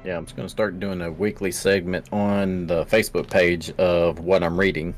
Yeah, I'm just going to start doing a weekly segment on the Facebook page of what I'm reading.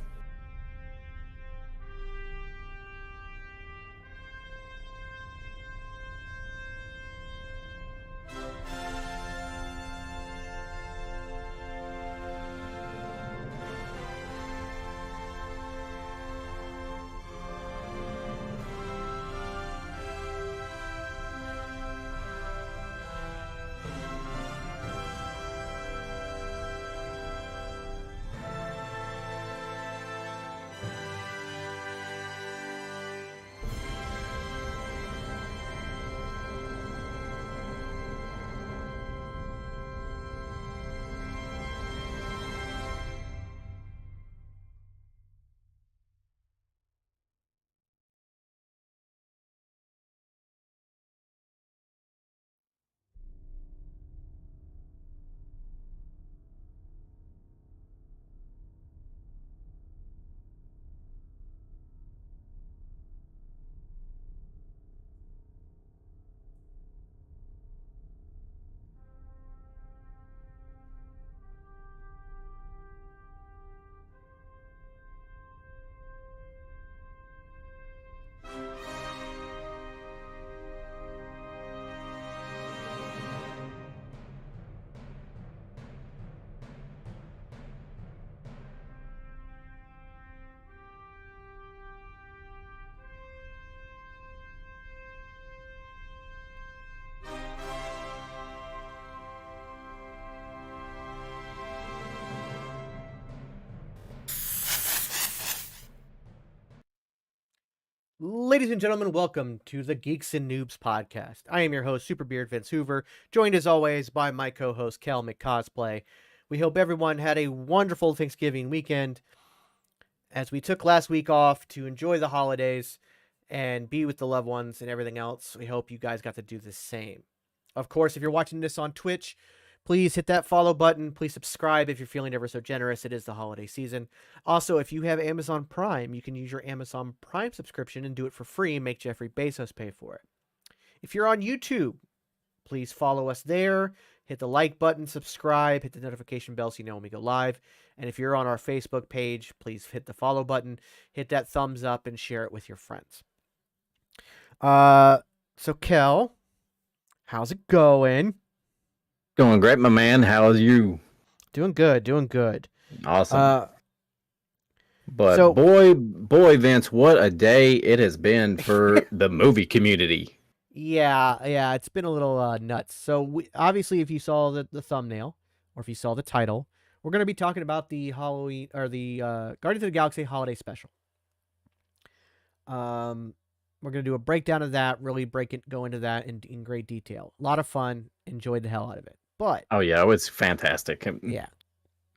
Ladies and gentlemen, welcome to the Geeks and Noobs podcast. I am your host, SuperBeard Vince Hoover, joined as always by my co-host, Kel McCosplay. We hope everyone had a wonderful Thanksgiving weekend as we took last week off to enjoy the holidays and be with the loved ones and everything else. We hope you guys got to do the same. Of course, if you're watching this on Twitch, please hit that follow button. Please subscribe if you're feeling ever so generous. It is the holiday season. Also, if you have Amazon Prime, you can use your Amazon Prime subscription and do it for free and make Jeffrey Bezos pay for it. If you're on YouTube, please follow us there. Hit the like button, subscribe, hit the notification bell so you know when we go live. And if you're on our Facebook page, please hit the follow button, hit that thumbs up, and share it with your friends. So Kel, how's it going? Going great, my man. How's you? Doing good, doing good. Awesome. But so- boy, Vince, what a day it has been for the movie community. Yeah, it's been a little nuts. So obviously, if you saw the thumbnail or if you saw the title, we're going to be talking about the Halloween or the Guardians of the Galaxy Holiday Special. We're going to do a breakdown of that, really go into that in great detail. A lot of fun, enjoyed the hell out of it. But Oh yeah, it was fantastic. yeah,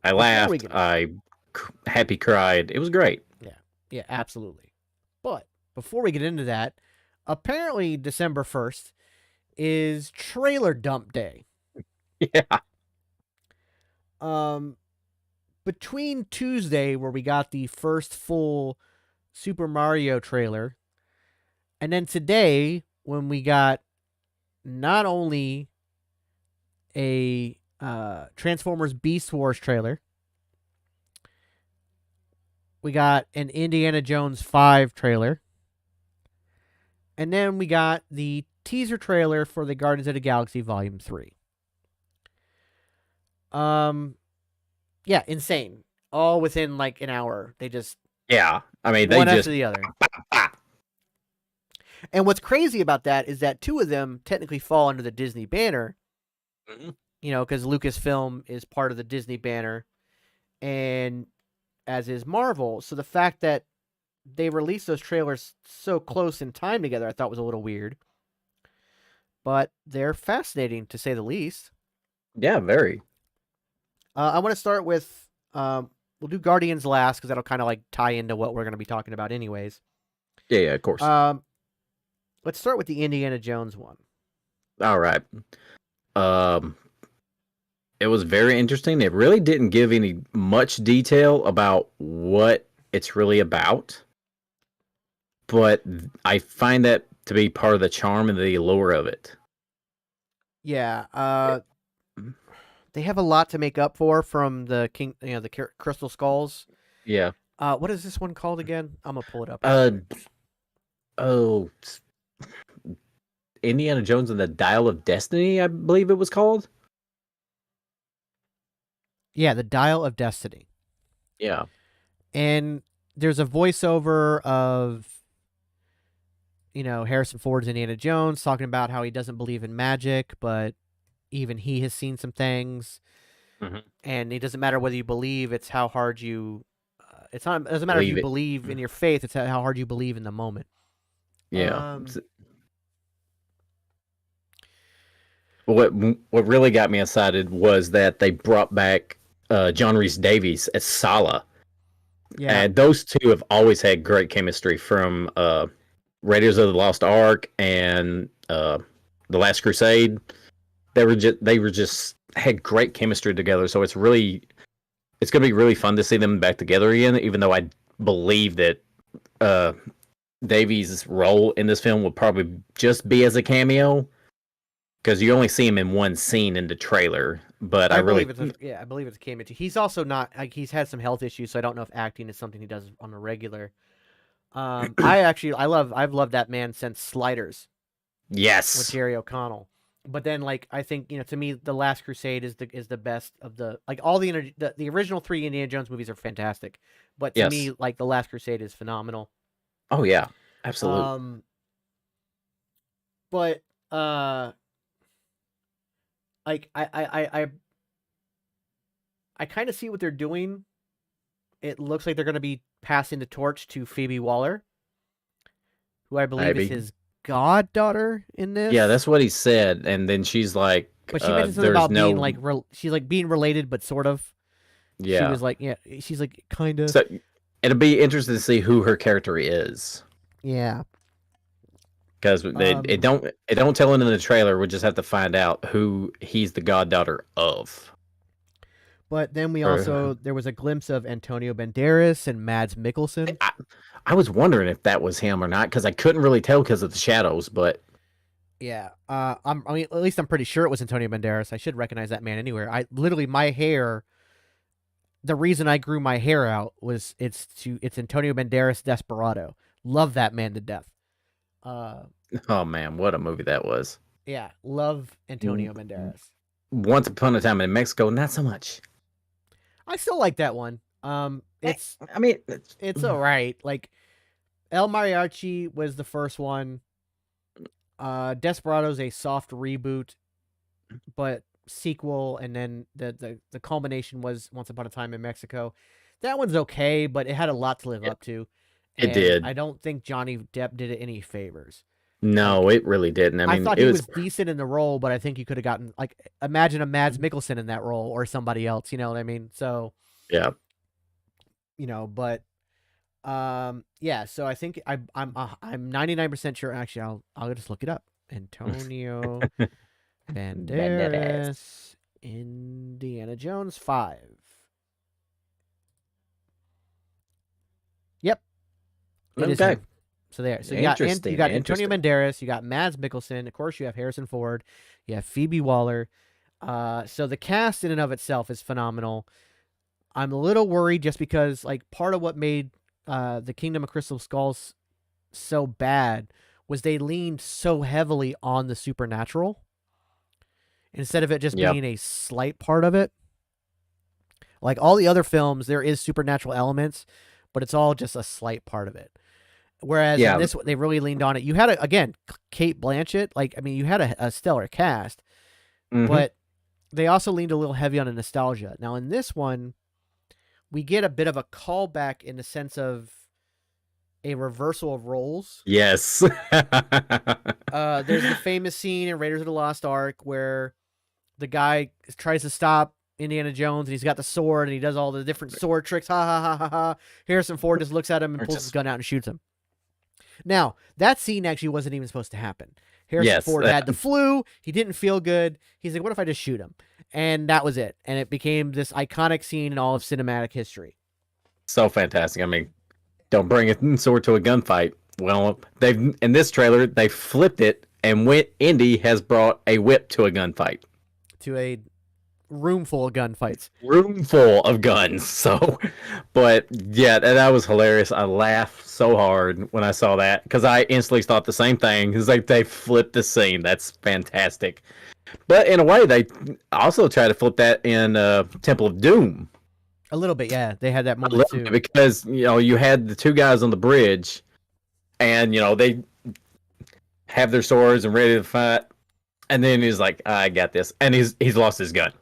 I laughed. I happy cried. It was great. Yeah, absolutely. But before we get into that, apparently December 1st is trailer dump day. Yeah. Between Tuesday, where we got the first full Super Mario trailer, and then today, when we got not only a Transformers Beast Wars trailer, we got an Indiana Jones 5 trailer, and then we got the teaser trailer for the Guardians of the Galaxy Volume 3. Yeah, insane. All within like an hour. They just... Yeah. I mean, they one just... after the other. And what's crazy about that is that two of them technically fall under the Disney banner. Mm-hmm. You know, because Lucasfilm is part of the Disney banner, and as is Marvel. So the fact that they released those trailers so close in time together, I thought was a little weird. But they're fascinating, to say the least. Yeah, very. I want to start with... we'll do Guardians last, because that'll kind of like tie into what we're going to be talking about anyways. Yeah, of course. Let's start with the Indiana Jones one. All right. It was very interesting. It really didn't give any much detail about what it's really about. But I find that to be part of the charm and the allure of it. Yeah. they have a lot to make up for from the Crystal Skulls. Yeah. What is this one called again? I'm gonna pull it up. Oh, Indiana Jones and the Dial of Destiny, I believe it was called. Yeah, the Dial of Destiny. Yeah. And there's a voiceover of, Harrison Ford's Indiana Jones talking about how he doesn't believe in magic, but even he has seen some things. Mm-hmm. And it doesn't matter whether you believe; it's how hard you. It doesn't matter if you believe in your faith; it's how hard you believe in the moment. Yeah. What really got me excited was that they brought back John Rhys Davies as Sala. Yeah. And those two have always had great chemistry from Raiders of the Lost Ark and The Last Crusade. They were just had great chemistry together. So it's going to be really fun to see them back together again. Even though I believe that Davies' role in this film will probably just be as a cameo, because you only see him in one scene in the trailer. But I believe it's a cameo too. He's also not he's had some health issues, so I don't know if acting is something he does on a regular. I've loved that man since Sliders. Yes, with Jerry O'Connell. But then, I think, to me, The Last Crusade is the best of the all the original 3 Indiana Jones movies are fantastic, but to me, The Last Crusade is phenomenal. Oh yeah, absolutely. But I kind of see what they're doing. It looks like they're going to be passing the torch to Phoebe Waller, who I believe is his goddaughter in this. Yeah, that's what he said. And then she's like, but she mentioned something about being she's being related, but sort of. Yeah, she was she's kind of. So it'll be interesting to see who her character is. Yeah, because it don't tell it in the trailer. We just have to find out who he's the goddaughter of. But then there was a glimpse of Antonio Banderas and Mads Mikkelsen. I was wondering if that was him or not, because I couldn't really tell because of the shadows. But yeah, at least I'm pretty sure it was Antonio Banderas. I should recognize that man anywhere. My hair. The reason I grew my hair out was it's Antonio Banderas Desperado. Love that man to death. Oh man, what a movie that was! Yeah, love Antonio Banderas. Once Upon a Time in Mexico, not so much. I still like that one. It's all right. El Mariachi was the first one. Desperado's a soft reboot, but sequel, and then the culmination was Once Upon a Time in Mexico. That one's okay, but it had a lot to live up to. It did. I don't think Johnny Depp did it any favors. No, it really didn't. I thought he was decent in the role, but I think you could have gotten imagine a Mads Mikkelsen in that role or somebody else. You know what I mean? So yeah, but yeah. So I think I'm 99% sure. Actually, I'll just look it up. Antonio Banderas, Indiana Jones 5. Yep. It is him. So there. So you got Antonio Banderas, you got Mads Mikkelsen, of course you have Harrison Ford, you have Phoebe Waller. So the cast in and of itself is phenomenal. I'm a little worried just because part of what made the Kingdom of Crystal Skulls so bad was they leaned so heavily on the supernatural instead of it just being a slight part of it. Like all the other films, there is supernatural elements, but it's all just a slight part of it. Whereas in this, they really leaned on it. You had, Kate Blanchett. You had a stellar cast, but they also leaned a little heavy on the nostalgia. Now, in this one, we get a bit of a callback in the sense of a reversal of roles. Yes. There's the famous scene in Raiders of the Lost Ark where the guy tries to stop Indiana Jones, and he's got the sword, and he does all the different sword tricks. Ha, ha, ha, ha, ha. Harrison Ford just looks at him and pulls his gun out and shoots him. Now, that scene actually wasn't even supposed to happen. Harrison Ford had the flu. He didn't feel good. He's like, what if I just shoot him? And that was it. And it became this iconic scene in all of cinematic history. So fantastic. Don't bring a sword to a gunfight. Well, in this trailer, they flipped it, and Indy has brought a whip to a gunfight. To a room full of gunfights. Room full of guns. So, but yeah, that was hilarious. I laughed so hard when I saw that because I instantly thought the same thing. It's like they flipped the scene. That's fantastic. But in a way, they also try to flip that in Temple of Doom. A little bit, yeah. They had that A moment little too. bit, because you had the two guys on the bridge, and they have their swords and ready to fight, and then he's like, "I got this," and he's lost his gun.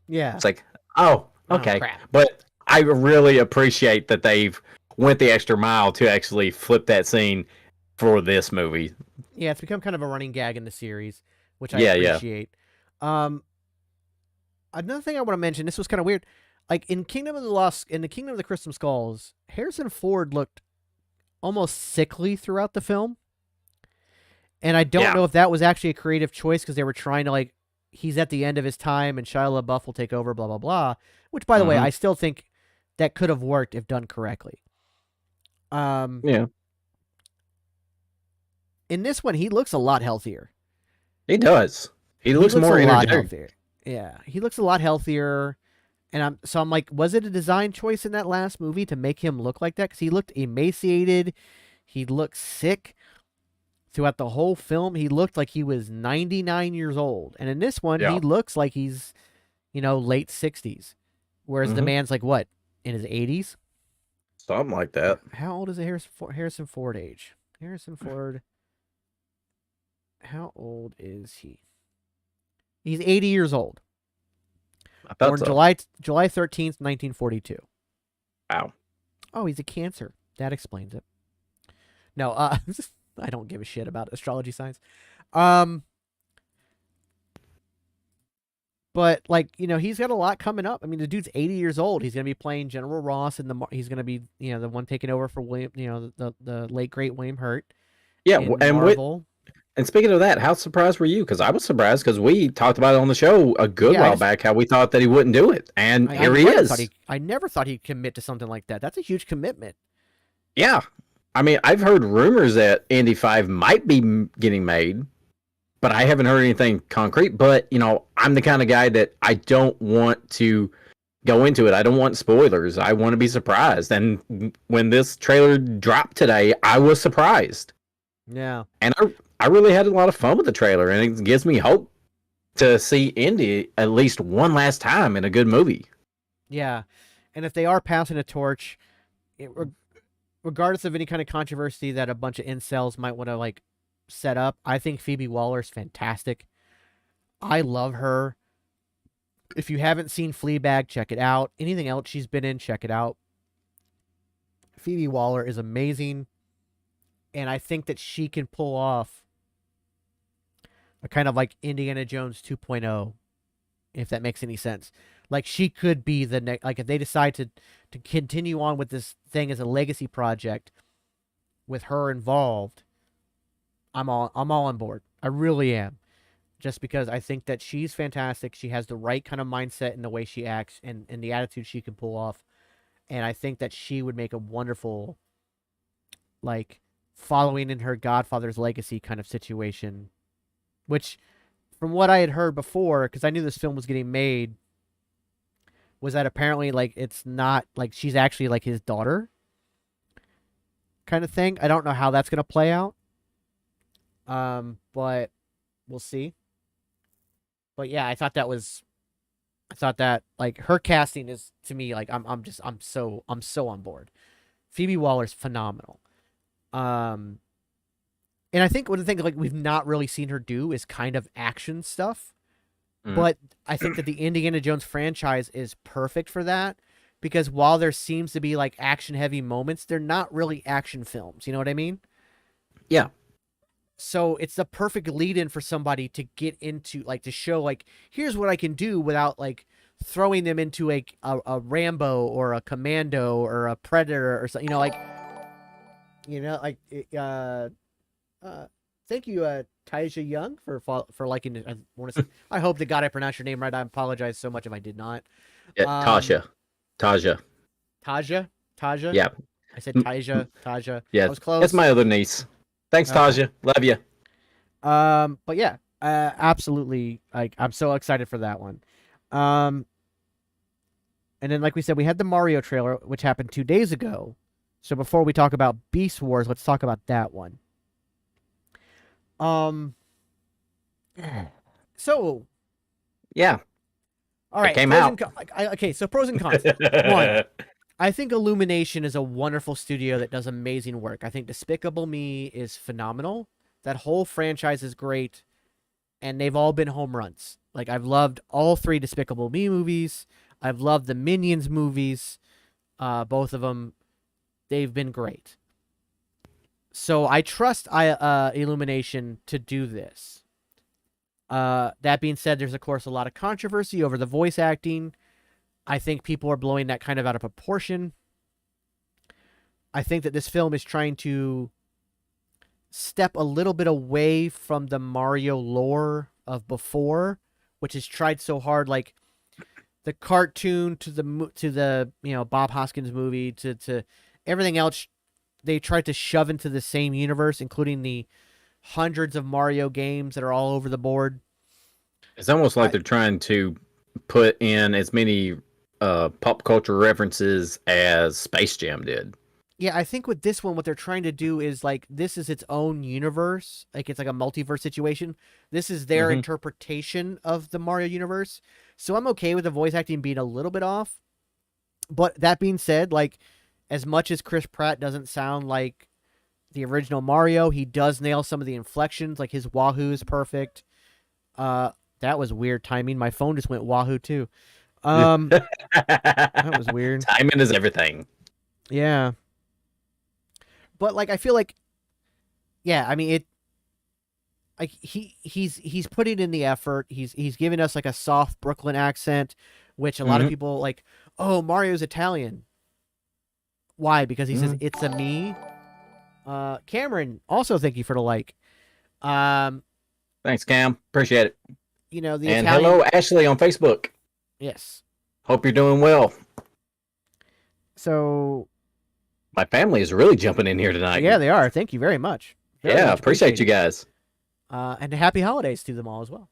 Yeah. It's like, oh, okay. Crap. But I really appreciate that they've went the extra mile to actually flip that scene for this movie. Yeah, it's become kind of a running gag in the series, which I Yeah, appreciate. Another thing I want to mention, this was kind of weird. Like in the Kingdom of the Crystal Skulls, Harrison Ford looked almost sickly throughout the film. And I don't know if that was actually a creative choice because they were trying to he's at the end of his time and Shia LaBeouf will take over, blah, blah, blah. Which, by the way, I still think that could have worked if done correctly. Yeah. In this one, he looks a lot healthier. He does. He looks more a lot energetic. healthier. Yeah, he looks a lot healthier. And I'm like, was it a design choice in that last movie to make him look like that? Because he looked emaciated. He looked sick. Throughout the whole film, he looked like he was 99 years old. And in this one, he looks like he's, late 60s. Whereas the man's like, what, in his 80s? Something like that. How old is the Harrison Ford age? Harrison Ford, how old is he? He's 80 years old. Born July 13th, 1942. Wow. Oh, he's a Cancer. That explains it. No, I don't give a shit about astrology signs. But he's got a lot coming up. I mean, the dude's 80 years old. He's going to be playing General Ross, and he's going to be, the one taking over for William, the late great William Hurt. Yeah, and speaking of that, how surprised were you? Because I was surprised because we talked about it on the show a good while back how we thought that he wouldn't do it, and here he is. I never thought he'd commit to something like that. That's a huge commitment. Yeah, I mean, I've heard rumors that Indy 5 might be getting made, but I haven't heard anything concrete. But, I'm the kind of guy that I don't want to go into it. I don't want spoilers. I want to be surprised. And when this trailer dropped today, I was surprised. Yeah. And I really had a lot of fun with the trailer, and it gives me hope to see Indy at least one last time in a good movie. Yeah. And if they are passing a torch, regardless of any kind of controversy that a bunch of incels might want to set up, I think Phoebe Waller's fantastic. I love her. If you haven't seen Fleabag, check it out. Anything else she's been in, check it out. Phoebe Waller is amazing. And I think that she can pull off a kind of like Indiana Jones 2.0, if that makes any sense. She could be the next, if they decide to continue on with this thing as a legacy project with her involved, I'm all on board. I really am. Just because I think that she's fantastic. She has the right kind of mindset in the way she acts and the attitude she can pull off. And I think that she would make a wonderful, following in her Godfather's legacy kind of situation. Which, from what I had heard before, because I knew this film was getting made, was that apparently, it's not, she's actually, his daughter kind of thing. I don't know how that's going to play out. But we'll see. But yeah, I thought that, her casting is, to me, I'm so on board. Phoebe Waller's phenomenal. And I think one of the things, we've not really seen her do is kind of action stuff. But I think that the Indiana Jones franchise is perfect for that, because while there seems to be action heavy moments, they're not really action films. You know what I mean? Yeah. So it's the perfect lead in for somebody to get into, to show, here's what I can do without throwing them into a Rambo or a Commando or a Predator or something, thank you, Taisha Young, for liking it. I hope to God I pronounced your name right. I apologize so much if I did not. Yeah, Taja. Taja? Yeah. I said Taja. Yeah. I was close. That's my other niece. Thanks, Taja. Love you. But yeah, absolutely. I'm so excited for that one. And then, like we said, we had the Mario trailer, which happened 2 days ago. So before we talk about Beast Wars, let's talk about that one. So Yeah. all right, It came out. Okay, so pros and cons. One, I think Illumination is a wonderful studio that does amazing work. I think Despicable Me is phenomenal. That whole franchise is great, and they've all been home runs. Like, I've loved all 3 Despicable Me movies. I've loved the Minions movies, both of them. They've been great. So I trust Illumination to do this. That being said, there's, of course, a lot of controversy over the voice acting. I think people are blowing that kind of out of proportion. I think that this film is trying to step a little bit away from the Mario lore of before, which has tried so hard, like the cartoon to the Bob Hoskins movie to everything else. They tried to shove into the same universe, including the hundreds of Mario games that are all over the board. It's almost like they're trying to put in as many pop culture references as Space Jam did. Yeah, I think with this one, what they're trying to do is, like, this is its own universe. Like, it's like a multiverse situation. This is their interpretation of the Mario universe. So I'm okay with the voice acting being a little bit off. But that being said, like, as much as Chris Pratt doesn't sound like the original Mario, he does nail some of the inflections. Like, his Wahoo is perfect. That was weird timing. My phone just went Wahoo too. That was weird. Timing is everything. Yeah. But, like, I feel like, yeah, I mean, it, like, he's putting in the effort. He's giving us, like, a soft Brooklyn accent, which a lot of people, like, oh, Mario's Italian. Why? Because he says, it's a me. Cameron, also thank you for the like. Thanks, Cam. Appreciate it. The and Italian... hello, Ashley on Facebook. Yes. Hope you're doing well. So my family is really jumping in here tonight. Yeah, they are. Thank you very much. Very much appreciate you guys. And happy holidays to them all as well.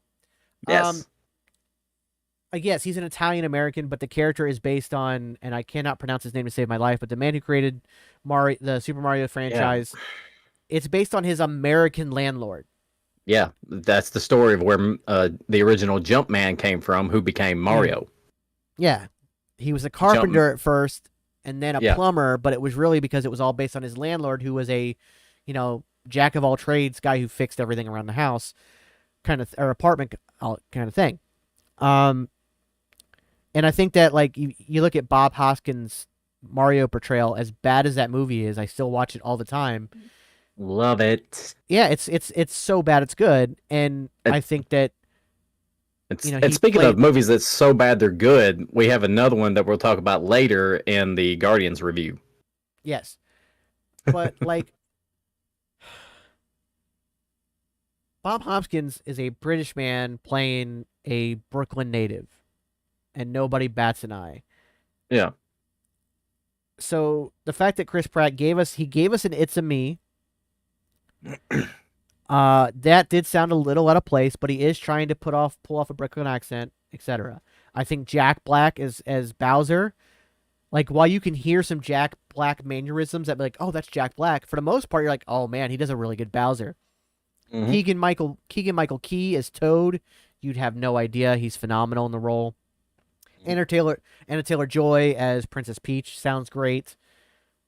Yes. Yes, he's an Italian American, but the character is based on, and I cannot pronounce his name to save my life, but the man who created the Super Mario franchise, it's based on his American landlord. Yeah, that's the story of where the original Jumpman came from, who became Mario. Yeah, he was a carpenter at first, and then a plumber, but it was really because it was all based on his landlord, who was a, jack of all trades guy who fixed everything around the house, or apartment kind of thing. And I think that, like, you look at Bob Hoskins' Mario portrayal, as bad as that movie is, I still watch it all the time. Love it. Yeah, it's so bad it's good, and I think that and speaking of movies that's so bad they're good, we have another one that we'll talk about later in the Guardians review. Yes, but like Bob Hoskins is a British man playing a Brooklyn native, and nobody bats an eye. Yeah. So the fact that Chris Pratt gave us an It's a Me. That did sound a little out of place, but he is trying to pull off a Brooklyn accent, etc. I think Jack Black as Bowser, like, while you can hear some Jack Black mannerisms that be like, oh, that's Jack Black, for the most part you're like, oh man, he does a really good Bowser. Keegan Michael Key as Toad, you'd have no idea. He's phenomenal in the role. Anna Taylor-Joy as Princess Peach sounds great.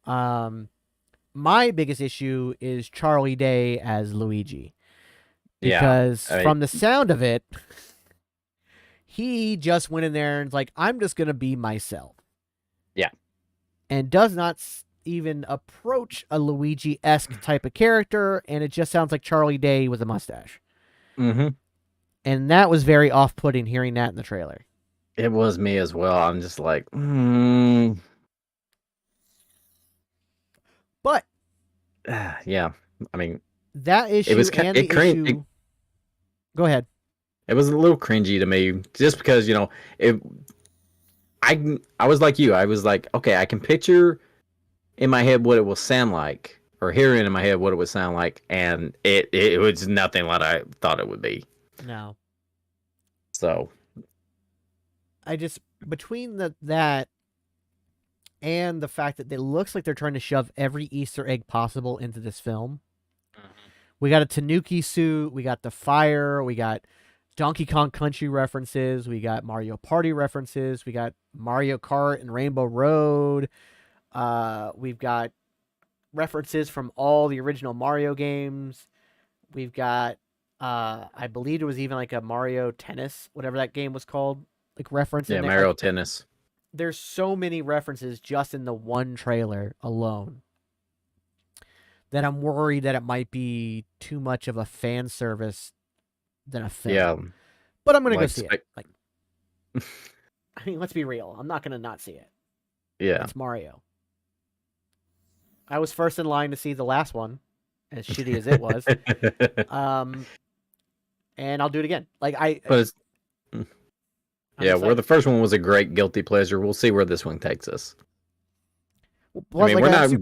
My biggest issue is Charlie Day as Luigi. Because from the sound of it, he just went in there and was like, I'm just going to be myself. Yeah. And does not even approach a Luigi-esque type of character, and it just sounds like Charlie Day with a mustache. Mm-hmm. And that was very off-putting hearing that in the trailer. It was me as well. I'm just like, But yeah, I mean, that issue issue. Go ahead. It was a little cringy to me, just because I was like you. I was like, okay, I can picture in my head what it will sound like, or hearing in my head what it would sound like, and it was nothing like I thought it would be. No. So I just between that and the fact that it looks like they're trying to shove every Easter egg possible into this film. We got a Tanuki suit, we got the fire, we got Donkey Kong Country references, we got Mario Party references, we got Mario Kart and Rainbow Road. We've got references from all the original Mario games. We've got I believe it was even like a Mario Tennis, whatever that game was called, like reference in Yeah, there. Mario Like, Tennis. there's so many references just in the one trailer alone that I'm worried that it might be too much of a fan service than a film. Yeah. But I'm gonna go Like see it. Like, I mean, let's be real. I'm not gonna not see it. Yeah. It's Mario. I was first in line to see the last one, as shitty as it was. And I'll do it again. Like But it's, I'm yeah, where excited. the first one was a great guilty pleasure, we'll see where this one takes us. Plus, I mean, like,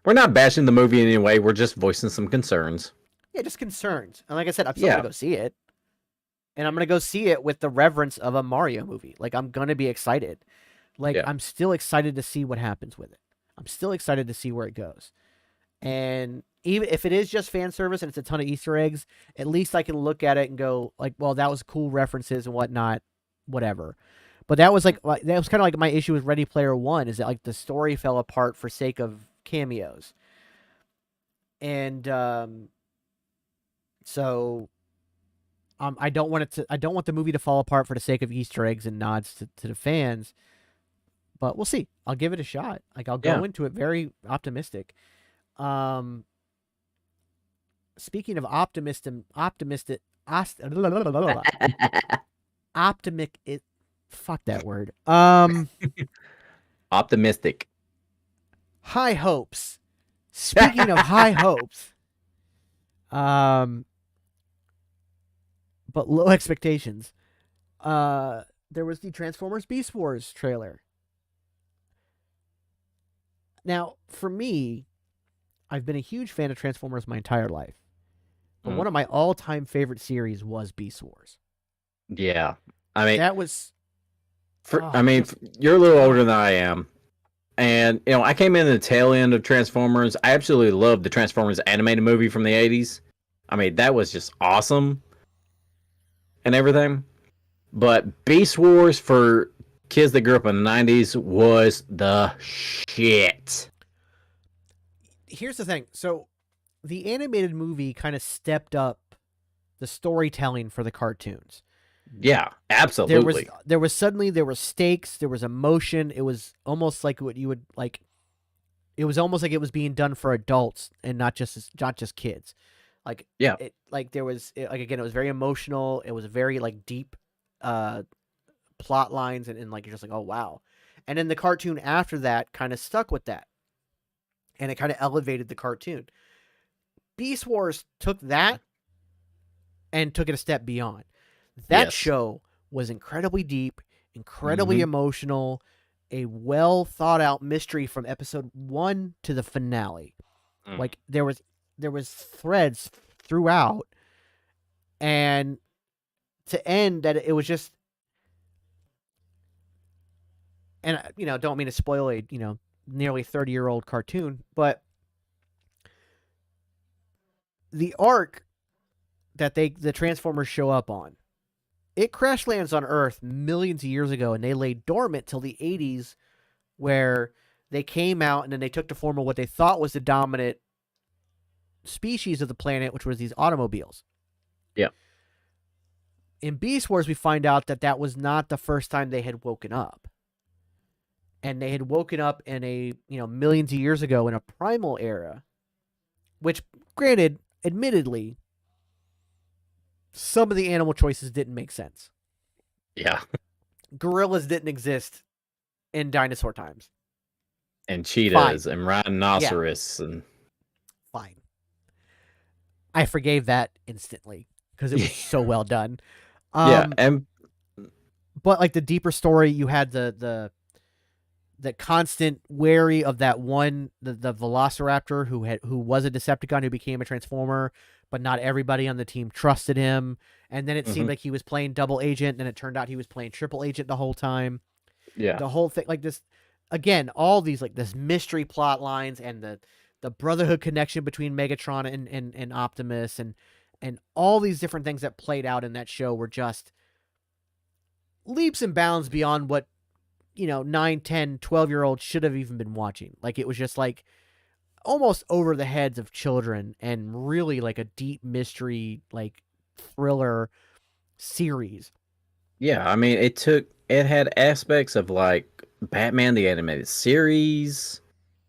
we're not bashing the movie in any way. We're just voicing some concerns. yeah, just concerns. And like I said, I'm still Yeah. gonna go see it. And I'm gonna go see it with the reverence of a Mario movie. Like, I'm gonna be excited. Like, Yeah. I'm still excited to see what happens with it. I'm still excited to see where it goes. And even if it is just fan service and it's a ton of Easter eggs, at least I can look at it and go, like, well, that was cool references and whatnot, whatever. But that was that was kind of like my issue with Ready Player One, is that like the story fell apart for sake of cameos. And so I don't want the movie to fall apart for the sake of Easter eggs and nods to the fans. But we'll see. I'll give it a shot. Like, I'll go into it very optimistic. Speaking of optimistic, fuck that word. Optimistic. High hopes. Speaking of high hopes, but low expectations. There was the Transformers Beast Wars trailer. Now, for me, I've been a huge fan of Transformers my entire life. But one of my all-time favorite series was Beast Wars. Yeah. I mean, that was... you're a little older than I am. And, you know, I came in the tail end of Transformers. I absolutely loved the Transformers animated movie from the 80s. I mean, that was just awesome. And everything. But Beast Wars, for kids that grew up in the 90s, was the shit. Here's the thing. So, the animated movie kind of stepped up the storytelling for the cartoons. Yeah, absolutely. There was stakes, there was emotion. It was almost like what you would like. It was almost like it was being done for adults and not just kids. Like, yeah, it was very emotional. It was very like deep plot lines and like you're just like, oh wow. And then the cartoon after that kind of stuck with that, and it kind of elevated the cartoon. Beast Wars took that and took it a step beyond. That show was incredibly deep, incredibly emotional, a well thought out mystery from episode 1 to the finale. Like there was threads throughout, and to end that it was just, and you know, don't mean to spoil a, you know, nearly 30-year-old cartoon, but the arc that the Transformers show up on, it crash lands on Earth millions of years ago, and they lay dormant till the 80s, where they came out and then they took the form of what they thought was the dominant species of the planet, which was these automobiles. Yeah. In Beast Wars, we find out that that was not the first time they had woken up. And they had woken up in a, you know, millions of years ago in a primal era, which, granted, admittedly, some of the animal choices didn't make sense. Yeah. Gorillas didn't exist in dinosaur times. And cheetahs and rhinoceros and fine. I forgave that instantly because it was so well done. But like the deeper story, you had the constant worry of that one, the Velociraptor who was a Decepticon who became a Transformer, but not everybody on the team trusted him. And then it seemed Mhm. like he was playing double agent, and it turned out he was playing triple agent the whole time. Yeah. The whole thing, like this, again, all these like this mystery plot lines and the brotherhood connection between Megatron and Optimus and all these different things that played out in that show were just leaps and bounds beyond what 9, 10, 12-year-olds should have even been watching. Like, it was just like almost over the heads of children and really like a deep mystery, like thriller series. Yeah, I mean, it had aspects of like Batman the Animated Series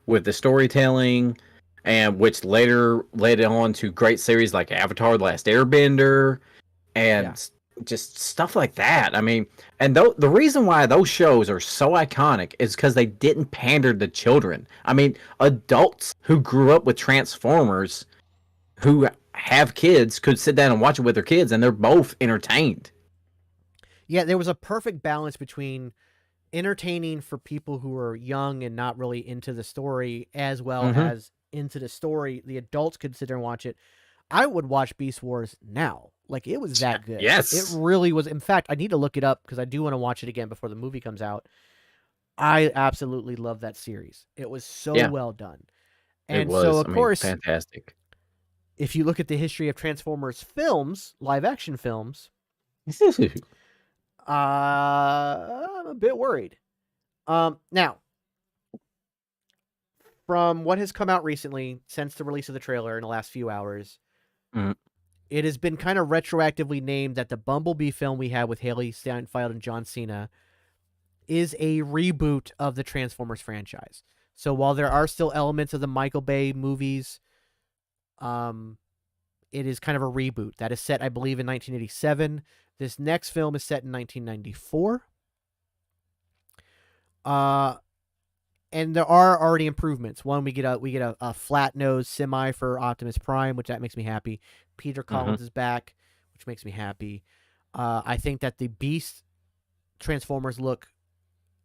with the storytelling, and which later led on to great series like Avatar: The Last Airbender, and Yeah. just stuff like that. I mean, and the reason why those shows are so iconic is because they didn't pander to children. I mean, adults who grew up with Transformers, who have kids, could sit down and watch it with their kids, and they're both entertained. Yeah, there was a perfect balance between entertaining for people who are young and not really into the story, as well Hmm. as into the story. The adults could sit there and watch it. I would watch Beast Wars now. Like, it was that good. Yes. It really was. In fact, I need to look it up because I do want to watch it again before the movie comes out. I absolutely love that series. It was so Yeah, well done. it And so, was. of I mean, course, fantastic. if you look at the history of Transformers films, live action films, I'm a bit worried. Now, from what has come out recently since the release of the trailer in the last few hours, Mhm. it has been kind of retroactively named that the Bumblebee film we had with Haley Steinfeld and John Cena is a reboot of the Transformers franchise. So while there are still elements of the Michael Bay movies, it is kind of a reboot that is set, I believe, in 1987. This next film is set in 1994. And there are already improvements. One, we get a flat nose semi for Optimus Prime, which that makes me happy. Peter Collins is back, which makes me happy. I think that the Beast Transformers look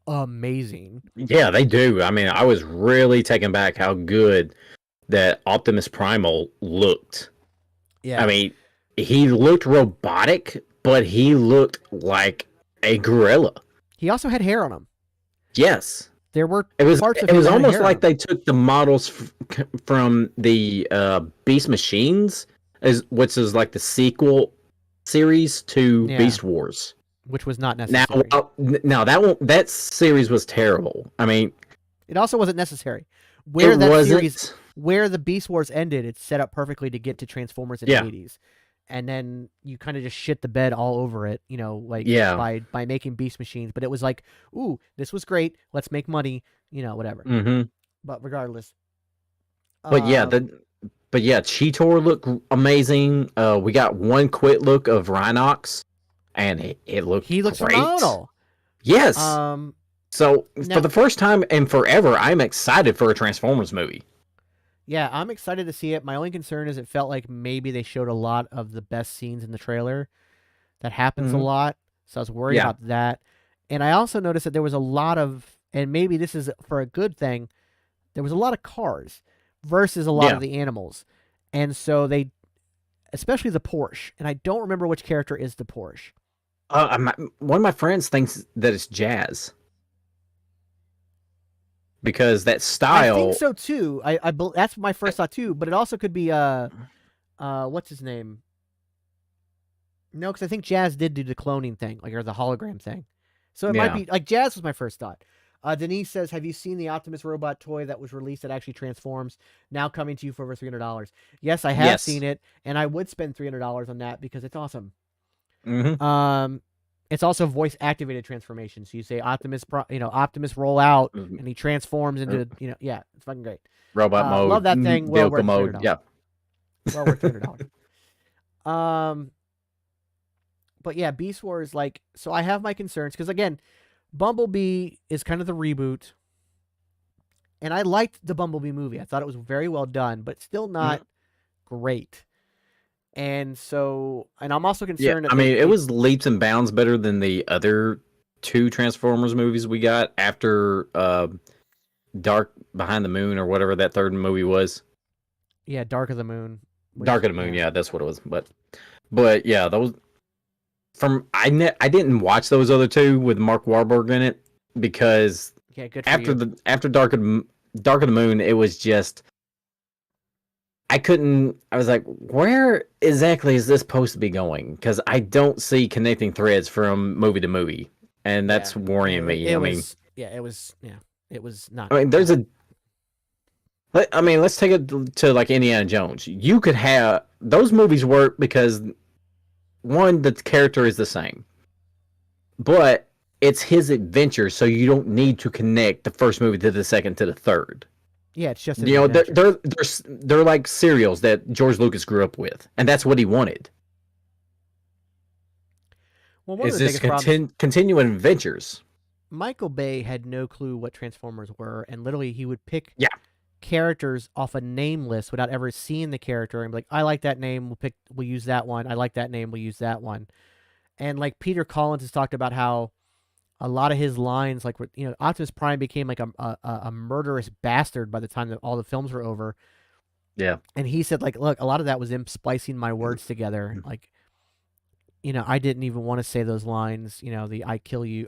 amazing. Yeah, they do. I mean, I was really taken back how good that Optimus Primal looked. Yeah. I mean, he looked robotic, but he looked like a gorilla. He also had hair on him. Yes. There were It was parts of it him was that had almost hair like on 'em. they took the models from the Beast Machines, which is like the sequel series to Yeah. Beast Wars. Which was not Now, necessary. now that series was terrible. I mean, It also wasn't necessary. it wasn't. Where the Beast Wars ended, it's set up perfectly to get to Transformers in Yeah. the 80s. And then you kind of just shit the bed all over it, like Yeah. by making Beast Machines. But it was like, ooh, this was great. Let's make money, whatever. Hmm. But regardless. But yeah, Cheetor looked amazing. We got one quick look of Rhinox, and it looked he looks great. phenomenal. Yes. So now- for the first time in forever, I'm excited for a Transformers movie. Yeah, I'm excited to see it. My only concern is it felt like maybe they showed a lot of the best scenes in the trailer. That happens a lot. So I was worried Yeah. about that. And I also noticed that there was a lot of, and maybe this is for a good thing, there was a lot of cars versus a lot of the animals. And so they, especially the Porsche, and I don't remember which character is the Porsche. One of my friends thinks that it's Jazz. Because that style. I think so too. That's my first thought too. But it also could be what's his name? No, because I think Jazz did do the cloning thing, or the hologram thing. So it might be like Jazz was my first thought. Denise says, "Have you seen the Optimus robot toy that was released that actually transforms? Now coming to you for over $300." Yes, I have seen it, and I would spend $300 on that because it's awesome. Mm-hmm. It's also voice activated transformation. So you say Optimus roll out, and he transforms into it's fucking great. Robot mode. Love that thing. Well worth mode. Yeah. Well worth $300. But yeah, Beast Wars, so I have my concerns because again, Bumblebee is kind of the reboot, and I liked the Bumblebee movie. I thought it was very well done, but still not great. And so, and I'm also concerned. I mean, it was leaps and bounds better than the other two Transformers movies we got after Dark Behind the Moon or whatever that third movie was. Yeah, Dark of the Moon. Dark of the Moon, yeah, that's what it was. But yeah, those I didn't watch those other two with Mark Wahlberg in it because Yeah, good for you. after Dark of the Moon, it was just I was like, where exactly is this supposed to be going? Because I don't see connecting threads from movie to movie, and Yeah, that's worrying me. it was not. I mean, let's take it to like Indiana Jones. You could have those movies work because one, the character is the same, but it's his adventure, so you don't need to connect the first movie to the second to the third. Yeah, it's just You know, they're like serials that George Lucas grew up with, and that's what he wanted. Well, one of Is the this biggest problems, continuing adventures? Michael Bay had no clue what Transformers were, and literally he would pick Yeah, characters off a name list without ever seeing the character and be like, I like that name, we'll use that one. I like that name, we'll use that one. And like Peter Collins has talked about how a lot of his lines, like, you know, Optimus Prime became like a murderous bastard by the time that all the films were over. yeah, And he said, like, look, a lot of that was him splicing my words together. Like, you know, I didn't even want to say those lines, you know, the I'll kill you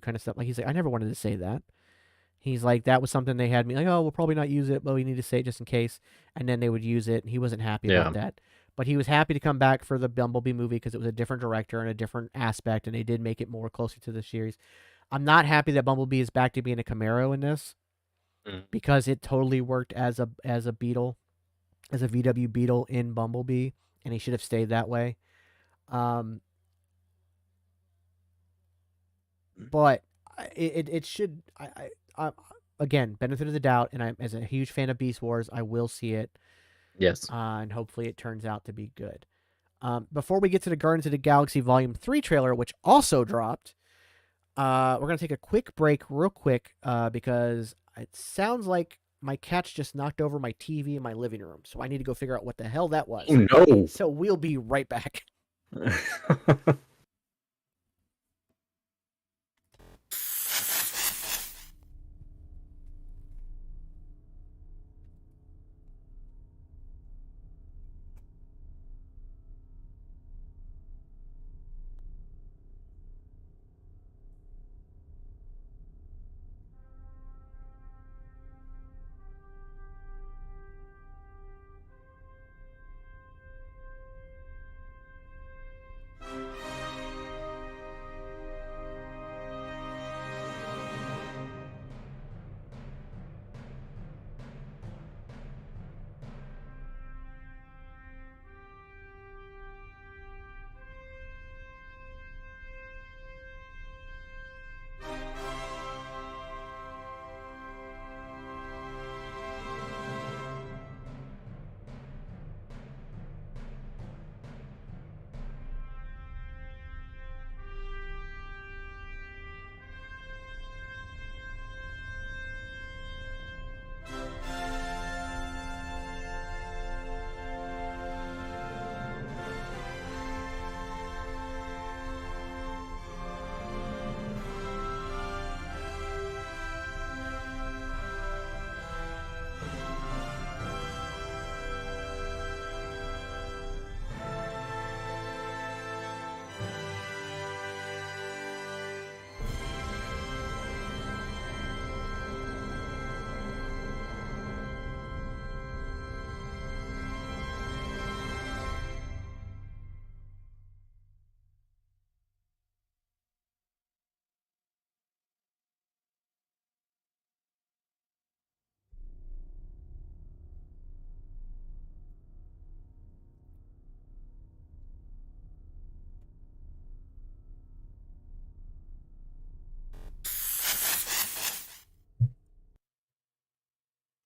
kind of stuff. Like, he's like, I never wanted to say that. He's like, that was something they had me like, oh, we'll probably not use it, but we need to say it just in case. And then they would use it, and he wasn't happy yeah. about that. But he was happy to come back for the Bumblebee movie because it was a different director and a different aspect, and they did make it more closer to the series. I'm not happy that Bumblebee is back to being a Camaro in this because it totally worked as a Beetle, as a VW Beetle in Bumblebee, and he should have stayed that way. But it should. I again, benefit of the doubt, and I'm as a huge fan of Beast Wars, I will see it. Yes. And hopefully it turns out to be good. Before we get to the Guardians of the Galaxy Volume 3 trailer, which also dropped, we're going to take a quick break real quick because it sounds like my cat's just knocked over my TV in my living room. So I need to go figure out what the hell that was. Oh, no. So we'll be right back.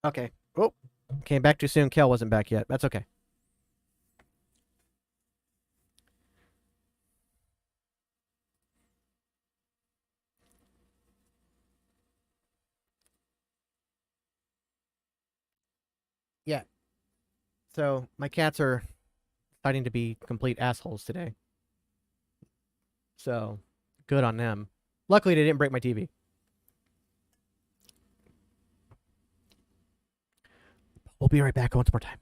Okay. Oh, came back too soon. Kel wasn't back yet. That's okay. Yeah. So my cats are fighting to be complete assholes today. So good on them. Luckily, they didn't break my TV. We'll be right back once more time.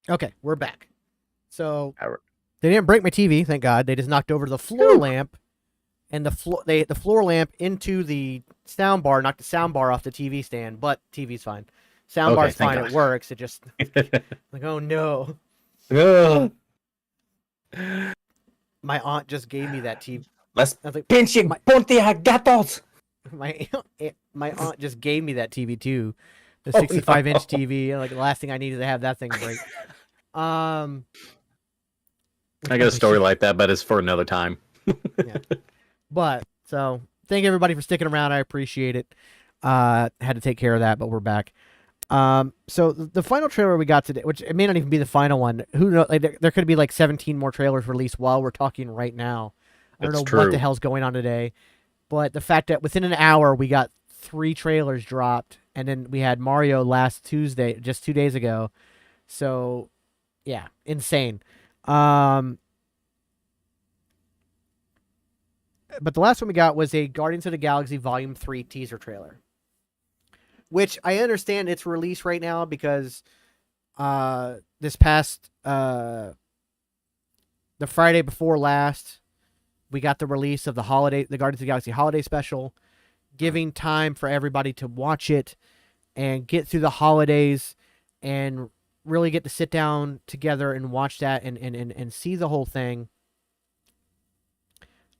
Okay, we're back. So All right. they didn't break my TV, thank God. They just knocked over the floor lamp, and the floor lamp into the sound bar, knocked the sound bar off the TV stand. But TV's fine. Sound Okay, bar's thank fine. God. It works. It just like, oh no. Ugh. My aunt just gave me that TV. Let's I was like, pinche my ponte a gatos. my aunt just gave me that TV too, the Oh, 65-inch no. TV. Like the last thing I needed to have that thing break. I got a story like that, but it's for another time. Yeah. But so thank everybody for sticking around. I appreciate it. Had to take care of that, but we're back. So the final trailer we got today, which it may not even be the final one. Who knows? Like, there could be like 17 more trailers released while we're talking right now. I don't know what the hell's going on today, but the fact that within an hour we got 3 trailers dropped, and then we had Mario last Tuesday, just 2 days ago. So, yeah, insane. But the last one we got was a Guardians of the Galaxy Volume 3 teaser trailer, which I understand its release right now because this past the Friday before last, we got the release of the Guardians of the Galaxy Holiday Special, giving time for everybody to watch it and get through the holidays and really get to sit down together and watch that and see the whole thing.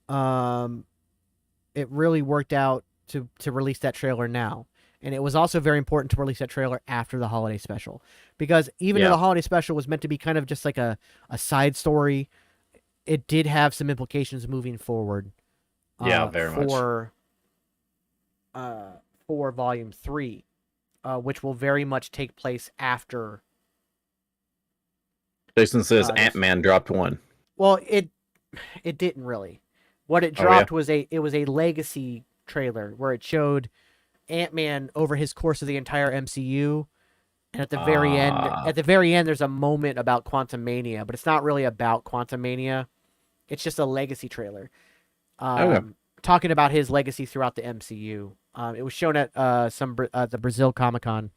It really worked out to release that trailer now. And it was also very important to release that trailer after the holiday special. Because even though the holiday special was meant to be kind of just like a side story, it did have some implications moving forward. Very much. For Volume 3, which will very much take place after. Jason says Ant-Man dropped one. Well, it didn't really. What it dropped was a legacy trailer where it showed Ant-Man over his course of the entire MCU, and at the very end, there's a moment about Quantumania, but it's not really about Quantumania. It's just a legacy trailer, talking about his legacy throughout the MCU. It was shown at the Brazil Comic-Con,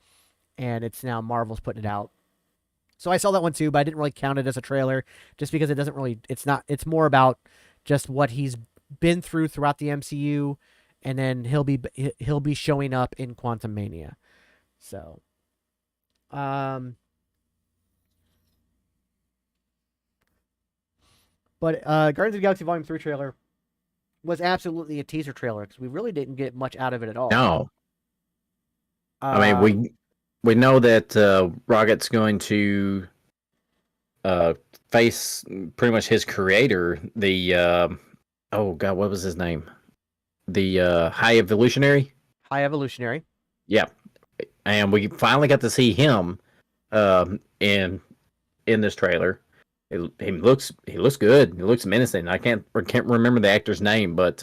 and it's now Marvel's putting it out. So I saw that one too, but I didn't really count it as a trailer, just because it doesn't really. It's more about just what he's been through throughout the MCU. And then he'll be showing up in Quantumania. So, but Guardians of the Galaxy Volume 3 trailer was absolutely a teaser trailer because we really didn't get much out of it at all. No. I mean, we know that Rocket's going to face pretty much his creator, the oh god, what was his name? The High Evolutionary. High Evolutionary. Yeah, and we finally got to see him in this trailer. He looks good. He looks menacing. I can't remember the actor's name, but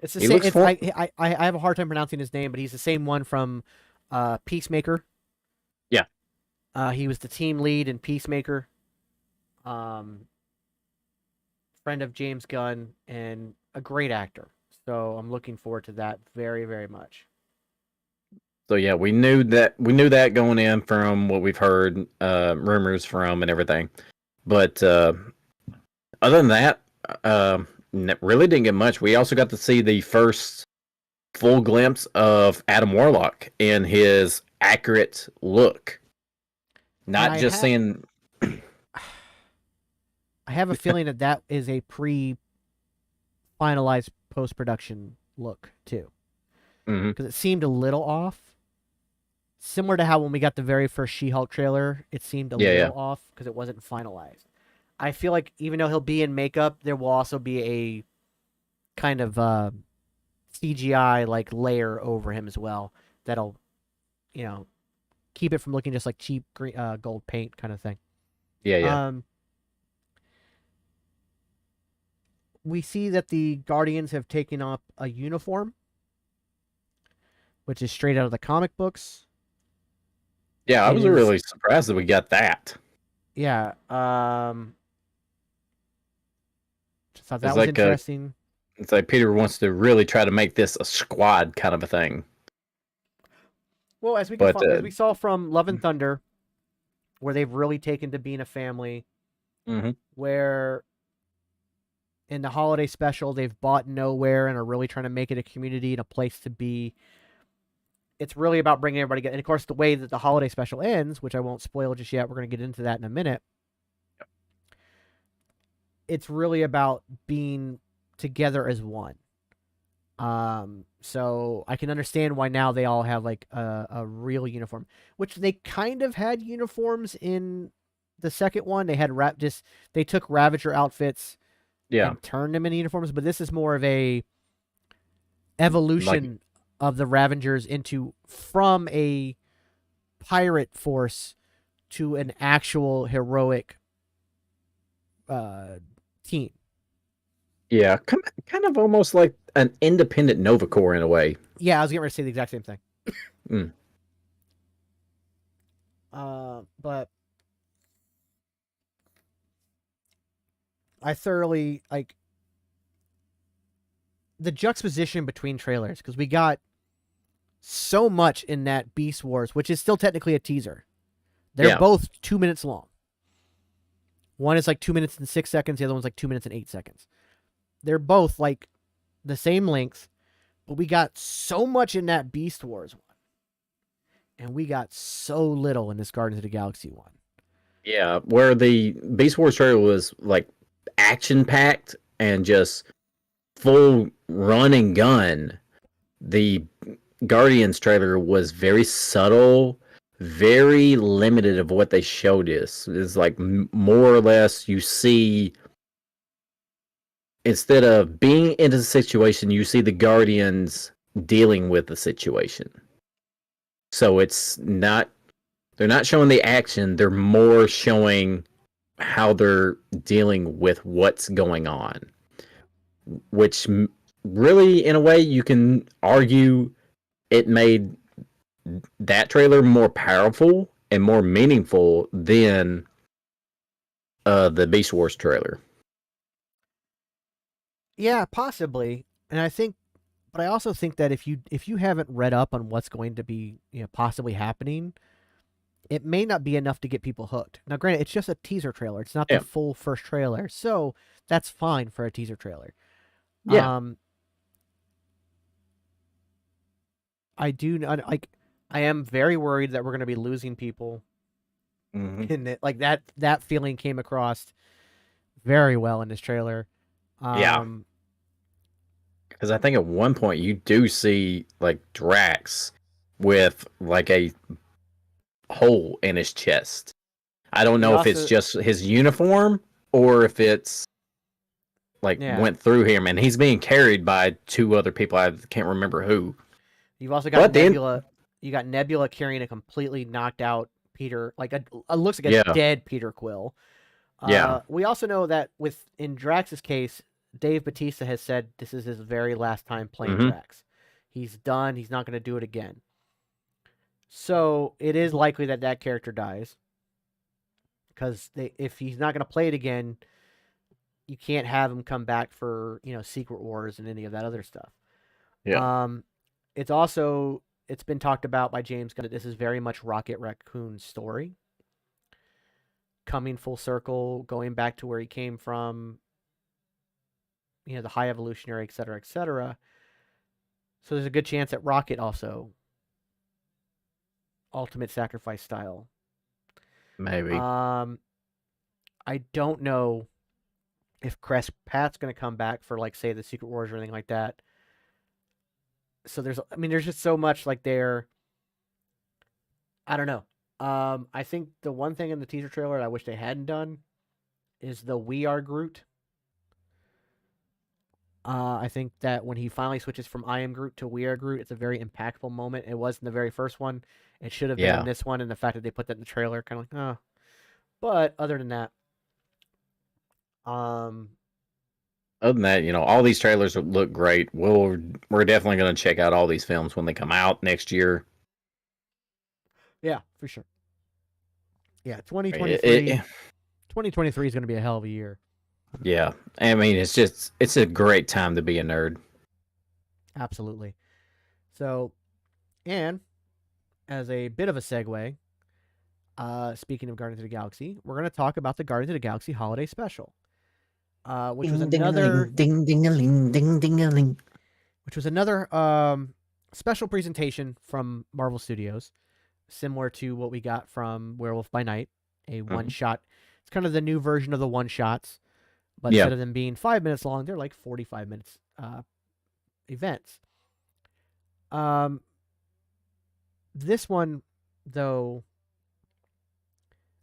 it's the same. I have a hard time pronouncing his name, but he's the same one from Peacemaker. Yeah, he was the team lead in Peacemaker. Friend of James Gunn and a great actor. So I'm looking forward to that very, very much. So yeah, we knew that going in from what we've heard, rumors from and everything. But other than that, really didn't get much. We also got to see the first full glimpse of Adam Warlock in his accurate look. Not just seeing. I have a feeling that is a pre-finalized post-production look too, because it seemed a little off, similar to how when we got the very first She-Hulk trailer, it seemed a little off because it wasn't finalized. I feel like even though he'll be in makeup, there will also be a kind of CGI like layer over him as well that'll, keep it from looking just like cheap green, gold paint kind of thing. We see that the Guardians have taken up a uniform, which is straight out of the comic books. Yeah, I was really surprised that we got that. Yeah. Just thought that was interesting. It's like Peter wants to really try to make this a squad kind of a thing. Well, as we saw from Love and Thunder, where they've really taken to being a family, Mm-hmm. where in the holiday special they've bought nowhere and are really trying to make it a community and a place to be. It's really about bringing everybody together. And of course, the way that the holiday special ends, which I won't spoil just yet, we're going to get into that in a minute. It's really about being together as one. So I can understand why now they all have like a real uniform, which they kind of had uniforms in the second one. They had they took Ravager outfits and turned them into uniforms, but this is more of a evolution of the Ravengers from a pirate force to an actual heroic team. Yeah, kind of almost like an independent Nova Corps in a way. Yeah, I was getting ready to say the exact same thing. But I thoroughly like the juxtaposition between trailers, because we got so much in that Beast Wars, which is still technically a teaser. They're both 2 minutes long. One is like 2 minutes and 6 seconds. The other one's like 2 minutes and 8 seconds. They're both like the same length, but we got so much in that Beast Wars one. And we got so little in this Guardians of the Galaxy one. Yeah, where the Beast Wars trailer was like action-packed and just full run and gun. The Guardians trailer was very subtle, very limited of what they showed us. It's like more or less you see, instead of being in a situation, you see the Guardians dealing with the situation. So they're not showing the action, they're more showing how they're dealing with what's going on. Which really, in a way, you can argue it made that trailer more powerful and more meaningful than the Beast Wars trailer. Yeah, possibly. And I also think that if you haven't read up on what's going to be, possibly happening, it may not be enough to get people hooked. Now, granted, it's just a teaser trailer. It's not the full first trailer, so that's fine for a teaser trailer. Yeah. I am very worried that we're going to be losing people. Mm-hmm. In it, like that feeling came across very well in this trailer. Because I think at one point you do see like Drax with like a hole in his chest. I don't know if it's just his uniform or if it's like went through him, and he's being carried by two other people. I can't remember who. You've also got Nebula. You got Nebula carrying a completely knocked out Peter, like looks like a dead Peter Quill. We also know that in Drax's case, Dave Bautista has said this is his very last time playing Drax. He's done. He's not going to do it again. So it is likely that character dies, because if he's not going to play it again, you can't have him come back for Secret Wars and any of that other stuff. Yeah. It's been talked about by James Gunn that this is very much Rocket Raccoon's story, coming full circle, going back to where he came from, the High Evolutionary, et cetera, et cetera. So there's a good chance that Rocket also Ultimate Sacrifice style. Maybe. I don't know if Crest Pat's going to come back for, like, say, the Secret Wars or anything like that. So there's just so much like there. I don't know. I think the one thing in the teaser trailer that I wish they hadn't done is the "We Are Groot." I think that when he finally switches from "I am Groot" to "We Are Groot," it's a very impactful moment. It was in the very first one. It should have been in this one, and the fact that they put that in the trailer, kind of like, oh. But other than that, all these trailers look great. We're definitely going to check out all these films when they come out next year. Yeah, for sure. Yeah, 2023. 2023 is going to be a hell of a year. Yeah, I mean, it's a great time to be a nerd. Absolutely. So, and as a bit of a segue, speaking of Guardians of the Galaxy, we're going to talk about the Guardians of the Galaxy Holiday Special, which was Ding ding a another ling, ding ding a ling, ding ding a ling. special presentation from Marvel Studios, similar to what we got from Werewolf by Night, a one-shot. It's kind of the new version of the one-shots, but instead of them being 5 minutes long, they're like 45 minutes events. This one, though,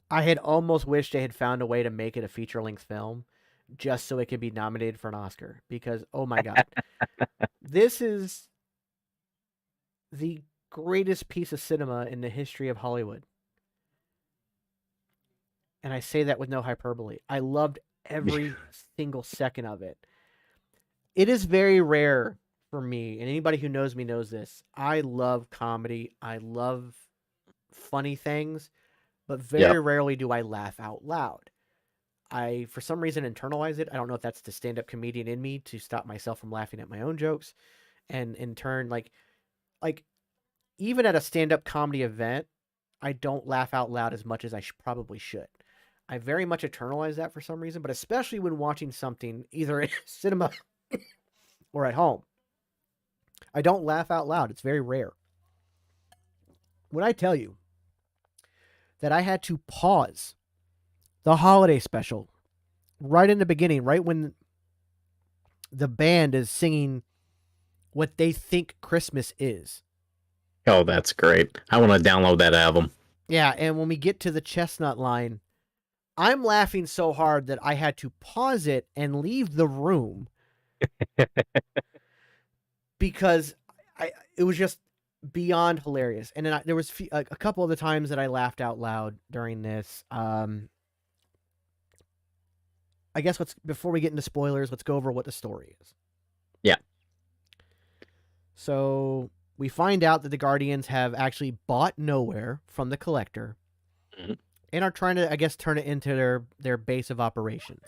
I had almost wished they had found a way to make it a feature-length film just so it could be nominated for an Oscar, because, oh my God, this is the greatest piece of cinema in the history of Hollywood. And I say that with no hyperbole. I loved every single second of it. It is very rare for me, and anybody who knows me knows this. I love comedy. I love funny things, but very rarely do I laugh out loud. I, for some reason, internalize it. I don't know if that's the stand-up comedian in me to stop myself from laughing at my own jokes. And in turn, like even at a stand-up comedy event, I don't laugh out loud as much as I probably should. I very much internalize that for some reason, but especially when watching something either in cinema or at home. I don't laugh out loud. It's very rare. When I tell you that I had to pause the holiday special right in the beginning, right when the band is singing what they think Christmas is. Oh, that's great. I want to download that album. Yeah, and when we get to the chestnut line, I'm laughing so hard that I had to pause it and leave the room because it was just beyond hilarious. And then there was a couple of the times that I laughed out loud during this. I guess before we get into spoilers, let's go over what the story is. Yeah. So we find out that the Guardians have actually bought Nowhere from the Collector and are trying to, I guess, turn it into their base of operations.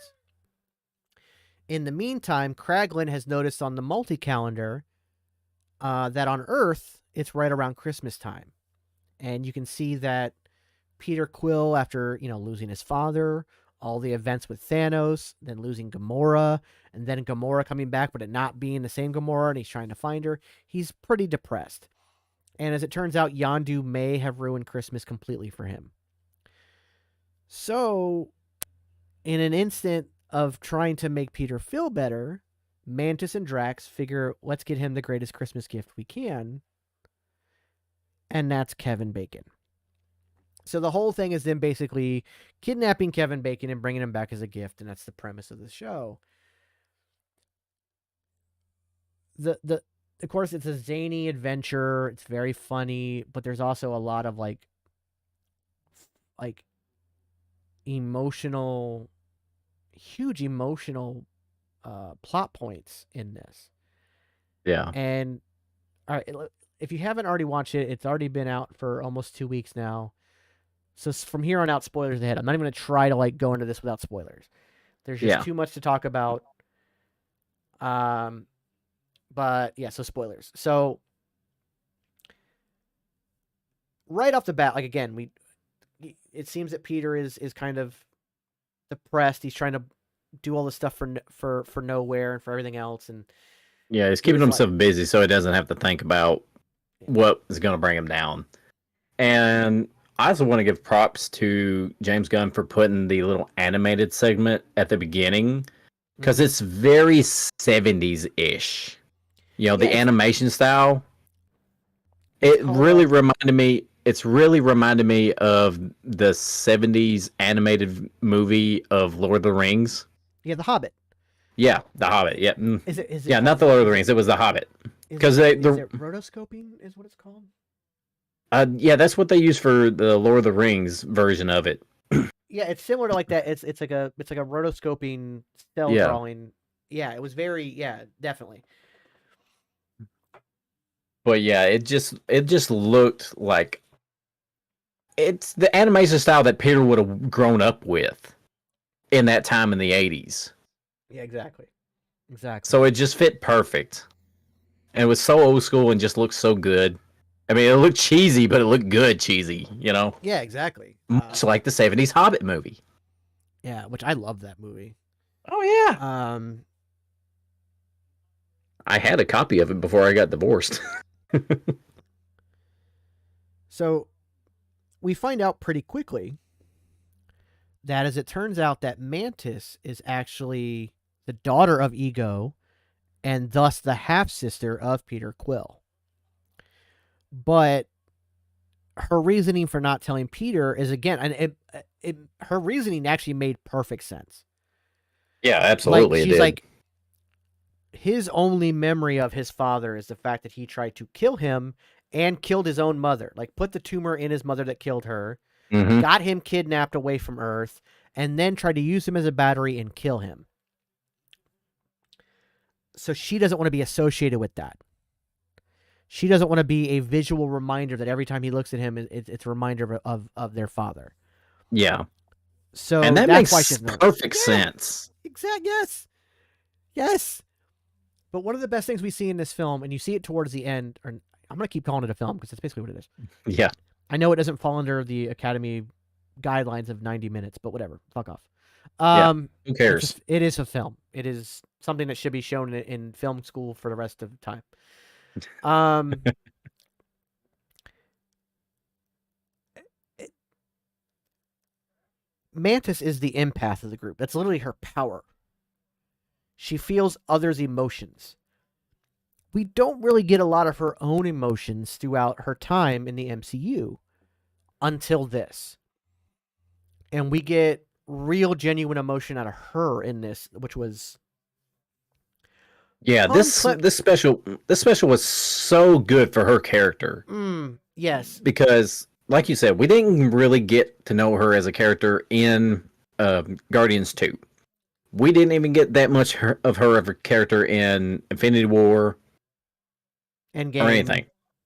In the meantime, Kraglin has noticed on the multi-calendar that on Earth, it's right around Christmas time. And you can see that Peter Quill, after, losing his father, all the events with Thanos, then losing Gamora, and then Gamora coming back, but it not being the same Gamora, and he's trying to find her. He's pretty depressed. And as it turns out, Yondu may have ruined Christmas completely for him. So, in an instant of trying to make Peter feel better, Mantis and Drax figure, let's get him the greatest Christmas gift we can. And that's Kevin Bacon. So the whole thing is them basically kidnapping Kevin Bacon and bringing him back as a gift, and that's the premise of the show. Of course, it's a zany adventure. It's very funny, but there's also a lot of like emotional, huge emotional plot points in this. Yeah. And all right, if you haven't already watched it, it's already been out for almost 2 weeks now. So from here on out, spoilers ahead. I'm not even going to try to go into this without spoilers. There's just too much to talk about. But yeah, so spoilers. So right off the bat, again, it seems that Peter is kind of depressed. He's trying to do all this stuff for Nowhere and for everything else, and yeah, he's keeping himself busy so he doesn't have to think about what is going to bring him down. And I also want to give props to James Gunn for putting the little animated segment at the beginning, because it's very 70s-ish. The animation style. It's really reminded me of the 70s animated movie of Lord of the Rings. Yeah, The Hobbit. Yeah, The Hobbit. Yeah. Is it yeah, not the Lord of the Rings. It was The Hobbit. Because is it rotoscoping is what it's called? Yeah, that's what they use for the Lord of the Rings version of it. Yeah, it's similar to that. It's like a rotoscoping cell drawing. Yeah, it was very definitely. But yeah, it just looked like it's the animation style that Peter would have grown up with in that time in the 80s. Yeah, exactly. So it just fit perfect. And it was so old school and just looked so good. I mean, it looked cheesy, but it looked good cheesy, you know? Yeah, exactly. Much like the 70s Hobbit movie. Yeah, which I love that movie. Oh, yeah. I had a copy of it before I got divorced. So we find out pretty quickly that, as it turns out, that Mantis is actually the daughter of Ego and thus the half-sister of Peter Quill. But her reasoning for not telling Peter is, again, and her reasoning actually made perfect sense. Yeah, absolutely. Like, she's like, his only memory of his father is the fact that he tried to kill him and killed his own mother. Like, put the tumor in his mother that killed her, got him kidnapped away from Earth, and then tried to use him as a battery and kill him. So she doesn't want to be associated with that. She doesn't want to be a visual reminder that every time he looks at him, it's a reminder of their father. Yeah. So and that that's makes perfect sense. Exactly. Yes. But one of the best things we see in this film, and you see it towards the end, or I'm going to keep calling it a film because that's basically what it is. Yeah. I know it doesn't fall under the Academy guidelines of 90 minutes, but whatever. Fuck off. Who cares? It is a film. It is something that should be shown in film school for the rest of the time. Mantis is the empath of the group. That's literally her power. She feels others' emotions. We don't really get a lot of her own emotions throughout her time in the MCU until this. And we get real, genuine emotion out of her in this, which was... Yeah, this special was so good for her character. Yes. Because, like you said, we didn't really get to know her as a character in Guardians 2. We didn't even get that much of a character in Infinity War. Endgame. Or anything.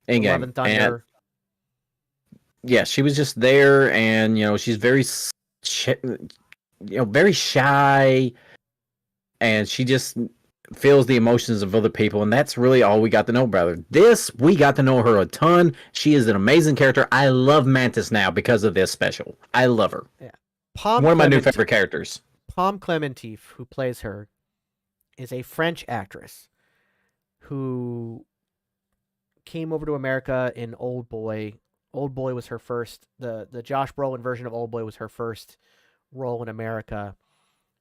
Endgame. Love and Thunder. Yeah, she was just there, and, she's very, very shy, and she just feels the emotions of other people, and that's really all we got to know about her. This, we got to know her a ton. She is an amazing character. I love Mantis now because of this special. I love her. Yeah. One of my new favorite characters. Pom Clementif, who plays her, is a French actress who came over to America in Old Boy. Old Boy was her first, the Josh Brolin version of Old Boy was her first role in America.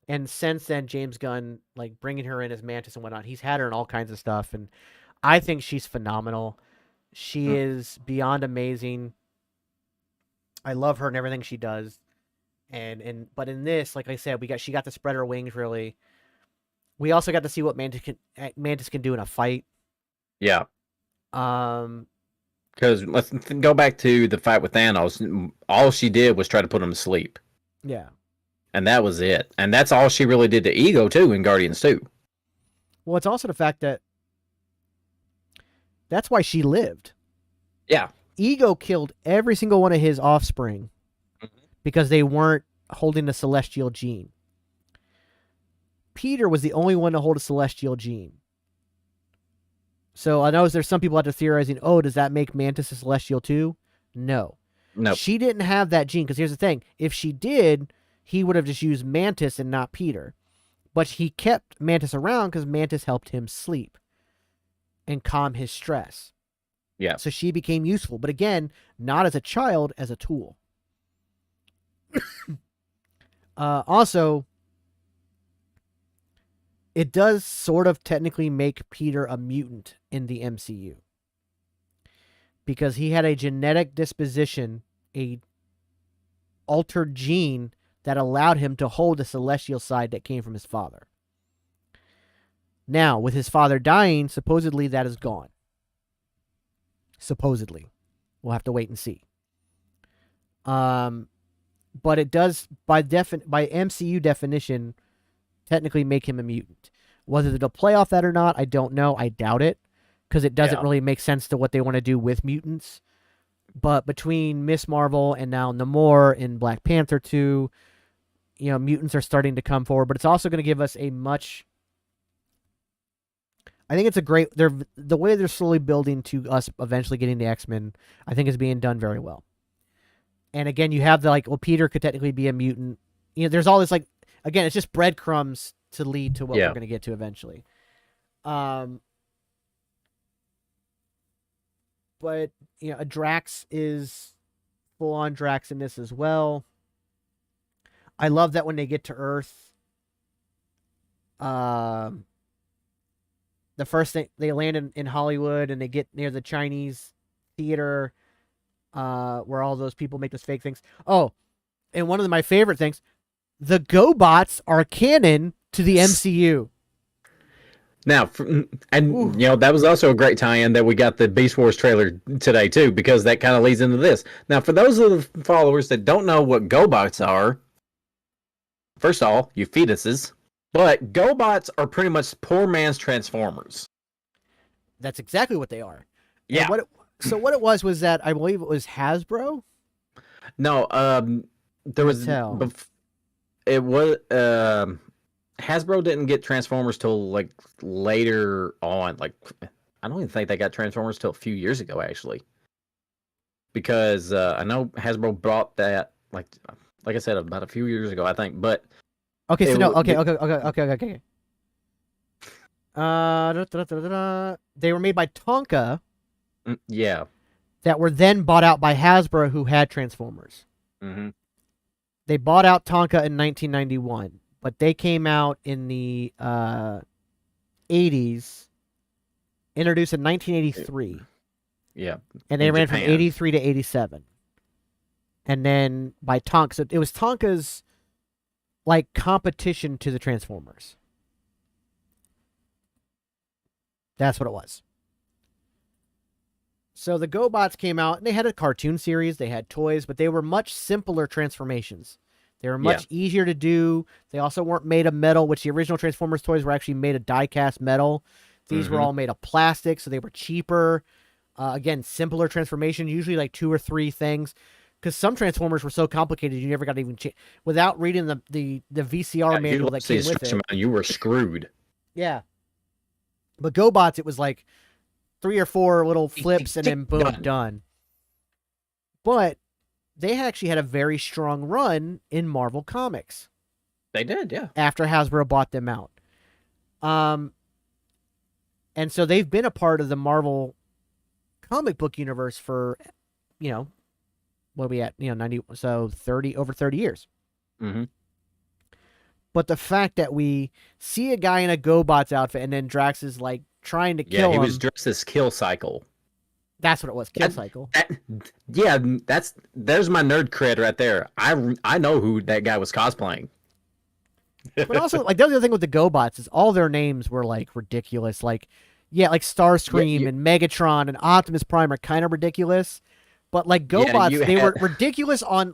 And since then, James Gunn, like, bringing her in as Mantis and whatnot, he's had her in all kinds of stuff, and I think she's phenomenal. She is beyond amazing. I love her and everything she does. But in this, like I said, she got to spread her wings, really. We also got to see what Mantis can do in a fight. Yeah. Because let's go back to the fight with Thanos. All she did was try to put him to sleep. Yeah. And that was it. And that's all she really did to Ego, too, in Guardians 2. Well, it's also the fact that that's why she lived. Yeah. Ego killed every single one of his offspring because they weren't holding the celestial gene. Peter was the only one to hold a celestial gene. So I know there's some people out there theorizing, does that make Mantis a celestial too? No. She didn't have that gene, because here's the thing. If she did, he would have just used Mantis and not Peter. But he kept Mantis around because Mantis helped him sleep and calm his stress. Yeah. So she became useful. But again, not as a child, as a tool. Also, it does sort of technically make Peter a mutant in the MCU. Because he had a genetic disposition, a altered gene that allowed him to hold the celestial side that came from his father. Now, with his father dying, supposedly that is gone. Supposedly. We'll have to wait and see. But it does, by MCU definition, technically make him a mutant. Whether they'll play off that or not, I don't know. I doubt it, because it doesn't really make sense to what they want to do with mutants. But between Miss Marvel and now Namor in Black Panther 2, mutants are starting to come forward. But it's also going to give us a much I think it's a great. The way they're slowly building to us eventually getting the X-Men, I think is being done very well. And again, you have the well, Peter could technically be a mutant. There's all this again, it's just breadcrumbs to lead to what we're going to get to eventually. But a Drax is full on Drax in this as well. I love that when they get to Earth, the first thing they land in Hollywood and they get near the Chinese theater, where all those people make those fake things. Oh, and one of my favorite things, the GoBots are canon to the MCU. Now, that was also a great tie-in that we got the Beast Wars trailer today too, because that kind of leads into this. Now, for those of the followers that don't know what GoBots are, first of all, you fetuses, but GoBots are pretty much poor man's Transformers. That's exactly what they are. Yeah. What it was that I believe it was Hasbro. No, there was it was Hasbro didn't get Transformers till later on. I don't even think they got Transformers till a few years ago, actually. Because I know Hasbro brought that like I said about a few years ago, I think. But okay. They were made by Tonka. Yeah. That were then bought out by Hasbro, who had Transformers. Mm-hmm. They bought out Tonka in 1991. But they came out in the 80s, introduced in 1983. Yeah. And they ran from 83 to 87. And then by Tonka, so it was Tonka's competition to the Transformers. That's what it was. So the GoBots came out, and they had a cartoon series, they had toys, but they were much simpler transformations. They were much easier to do. They also weren't made of metal, which the original Transformers toys were actually made of die-cast metal. These were all made of plastic, so they were cheaper. Again, simpler transformation, usually 2 or 3 things. Because some Transformers were so complicated, you never got to even without reading the VCR manual that came with it. You were screwed. Yeah. But GoBots, it was 3 or 4 little flips and then boom, done. But they actually had a very strong run in Marvel Comics. They did, yeah. After Hasbro bought them out. And so they've been a part of the Marvel comic book universe for, what are we at? 90, so over 30 years. Mm-hmm. But the fact that we see a guy in a GoBots outfit and then Drax is trying to kill him. Yeah, he was dressed as Kill Cycle. That's what it was, Kill Cycle. There's my nerd cred right there. I know who that guy was cosplaying. But also, the other thing with the GoBots is all their names were ridiculous. Starscream and Megatron and Optimus Prime are kind of ridiculous. But GoBots, they were ridiculous on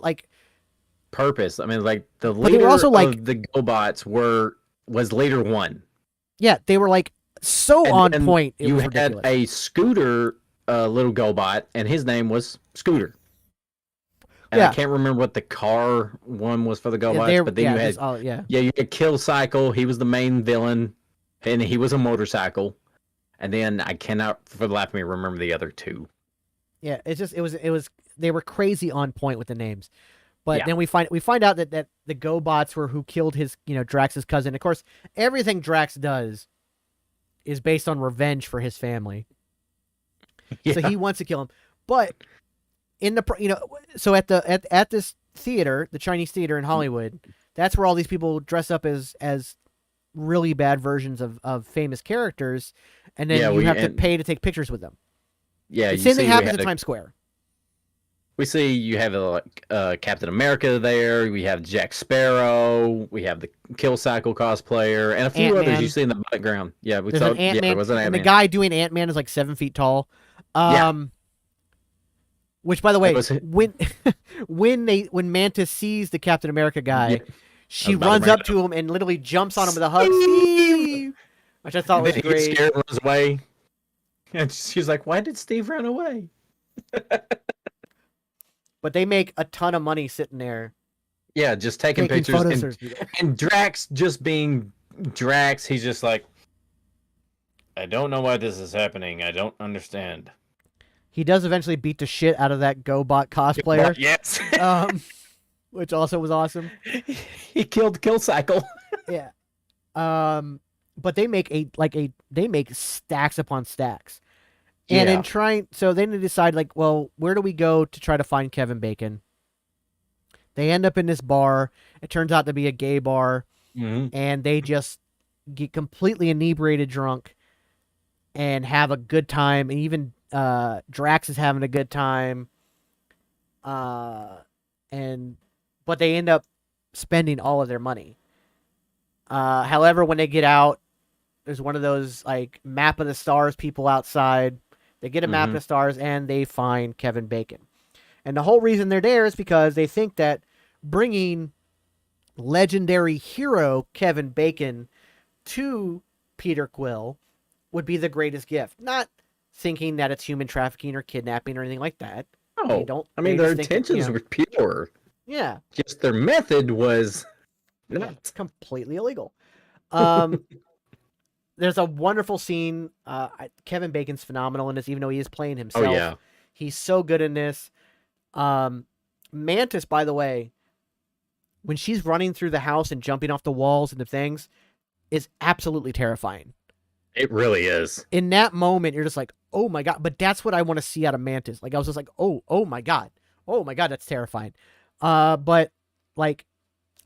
purpose. I mean, the leader of the GoBots was Leader 1. Yeah, they were on point. You had a Scooter little GoBot, and his name was Scooter. And I can't remember what the car one was for the GoBots, but then you had Kill Cycle. He was the main villain, and he was a motorcycle. And then I cannot, for the life of me, remember the other 2. Yeah, it was they were crazy on point with the names. But then we find out that the GoBots were who killed his Drax's cousin. Of course, everything Drax does is based on revenge for his family. Yeah. So he wants to kill him. But in the so at this theater, the Chinese theater in Hollywood, that's where all these people dress up as really bad versions of famous characters, and then you have to pay to take pictures with them. Yeah, the same thing happens at Times Square. We see you have Captain America there. We have Jack Sparrow. We have the Kill Cycle cosplayer, and a few Ant-Man. others you see in the background. Yeah, we There's saw. an Ant-Man, there was an and Ant-Man. the guy doing Ant-Man is 7 feet tall. Which, by the way, when Mantis sees the Captain America guy, she runs up to him and literally jumps on him with a hug. Steve! Which I thought was great. He scared, runs away, and she's like, "Why did Steve run away?" But they make a ton of money sitting there. Yeah, just taking pictures. And Drax just being Drax, he's just like, I don't know why this is happening. I don't understand. He does eventually beat the shit out of that GoBot cosplayer, Yes. which also was awesome. He killed Kill Cycle. Yeah. But they make they make stacks upon stacks. And so then they decide, like, well, where do we go to try to find Kevin Bacon? They end up in this bar. It turns out to be a gay bar. Mm-hmm. And they just get completely inebriated drunk and have a good time. And even Drax is having a good time. But they end up spending all of their money. However, when they get out, there's one of those, like, map of the stars people outside. They get a map of the stars and they find Kevin Bacon. And the whole reason they're there is because they think that bringing legendary hero Kevin Bacon to Peter Quill would be the greatest gift. Not thinking that it's human trafficking or kidnapping or anything like that. No, their intentions were pure. Yeah. Just their method was not completely illegal. There's a wonderful scene. Kevin Bacon's phenomenal in this, even though he is playing himself. Oh, yeah. He's so good in this. Mantis, by the way, when she's running through the house and jumping off the walls and the things, is absolutely terrifying. It really is. In that moment, you're just like, oh my God. But that's what I want to see out of Mantis. Like, I was just like, oh my God. Oh my God, that's terrifying. But, like,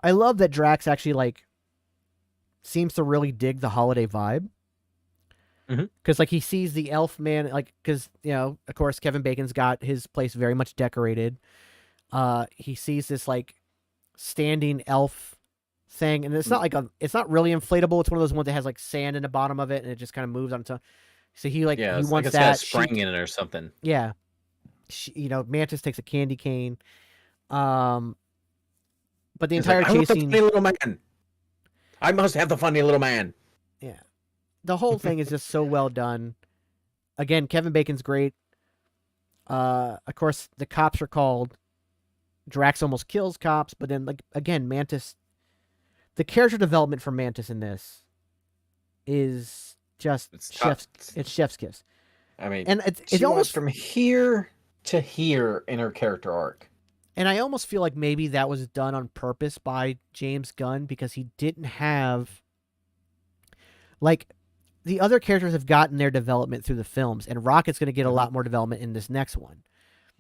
I love that Drax actually, like, seems to really dig the holiday vibe. Because, like, he sees the elf man, like, because, you know, of course, Kevin Bacon's got his place very much decorated. He sees this, like, standing elf thing, and it's not like it's not really inflatable. It's one of those ones that has, like, sand in the bottom of it, and it just kind of moves on its own. So he, like, he wants like it's that. Got spring in it or something. Yeah. Mantis takes a candy cane. But the entire chase scene. Funny little man. I must have the funny little man. Yeah. The whole thing is just so well done. Again, Kevin Bacon's great. Of course, the cops are called. Drax almost kills cops, but then, like, again, Mantis. The character development for Mantis in this is just chef's kiss. I mean, and it's she almost from here to here in her character arc. And I almost feel like maybe that was done on purpose by James Gunn because he didn't have, like, the other characters have gotten their development through the films, and Rocket's going to get a lot more development in this next one.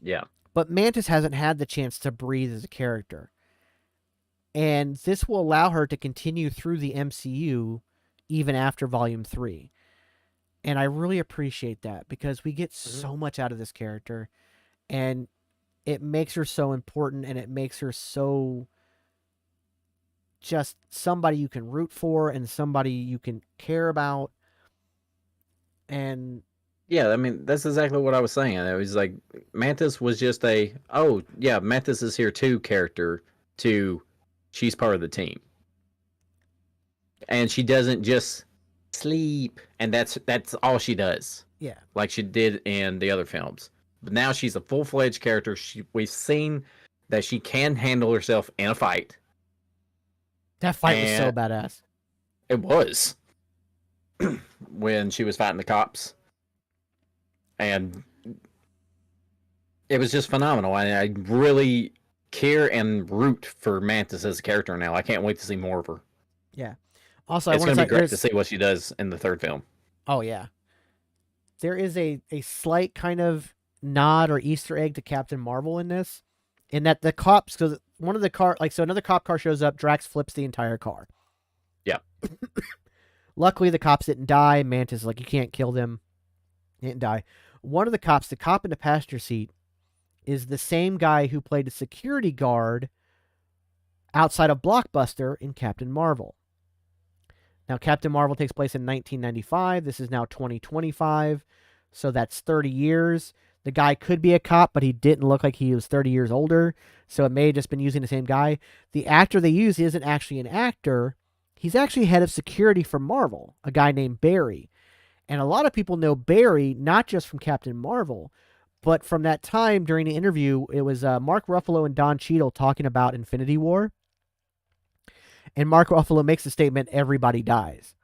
Yeah. But Mantis hasn't had the chance to breathe as a character. And this will allow her to continue through the MCU even after Volume 3. And I really appreciate that because we get so much out of this character. And it makes her so important, and it makes her so just somebody you can root for and somebody you can care about. And yeah, I mean, that's exactly what I was saying. It was like Mantis was just Mantis is here too character to she's part of the team. And she doesn't just sleep, and that's all she does. Yeah. Like she did in the other films. But now she's a full-fledged character. We've seen that she can handle herself in a fight. That fight was so badass. It was. When she was fighting the cops. And it was just phenomenal. I really care and root for Mantis as a character now. I can't wait to see more of her. Yeah. Also, it's going to be great to see what she does in the third film. Oh, yeah. There is a slight kind of nod or Easter egg to Captain Marvel in this, in that the cops, because one of the car, like, so another cop car shows up, Drax flips the entire car. Yeah. Luckily, the cops didn't die. Mantis is like, you can't kill them. They didn't die. One of the cops, the cop in the passenger seat, is the same guy who played a security guard outside of Blockbuster in Captain Marvel. Now, Captain Marvel takes place in 1995. This is now 2025. So that's 30 years. The guy could be a cop, but he didn't look like he was 30 years older. So it may have just been using the same guy. The actor they use isn't actually an actor. He's actually head of security for Marvel, a guy named Barry. And a lot of people know Barry, not just from Captain Marvel, but from that time during the interview, it was Mark Ruffalo and Don Cheadle talking about Infinity War. And Mark Ruffalo makes the statement, everybody dies.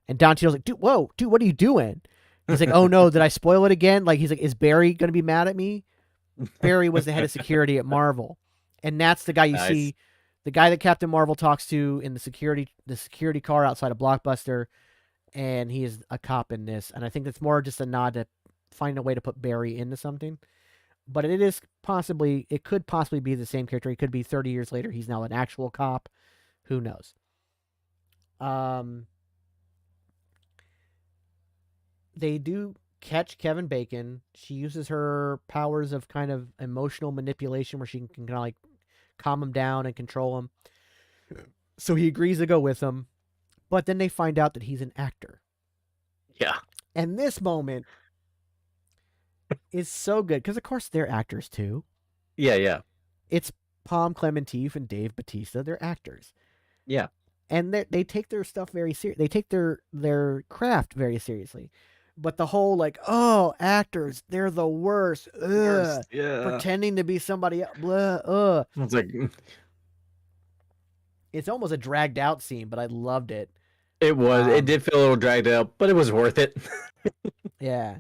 And Don Cheadle's like, dude, whoa, dude, what are you doing? He's like, oh no, did I spoil it again? Like, he's like, is Barry going to be mad at me? Barry was the head of security at Marvel. And that's the guy you see, the guy that Captain Marvel talks to in the security car outside of Blockbuster. And he is a cop in this. And I think that's more just a nod to find a way to put Barry into something. But it could possibly be the same character. He could be 30 years later. He's now an actual cop. Who knows? They do catch Kevin Bacon. She uses her powers of kind of emotional manipulation where she can kind of like calm him down and control him. So he agrees to go with them. But then they find out that he's an actor. Yeah. And this moment is so good because, of course, they're actors too. Yeah. It's Palm Clementif and Dave Bautista. They're actors. Yeah. And they take their stuff very serious. They take their craft very seriously. But the whole like, oh, actors, they're the worst. Ugh, yeah. Pretending to be somebody else. Blah, It's like, it's almost a dragged out scene, but I loved it. it was. It did feel a little dragged out, but it was worth it. Yeah.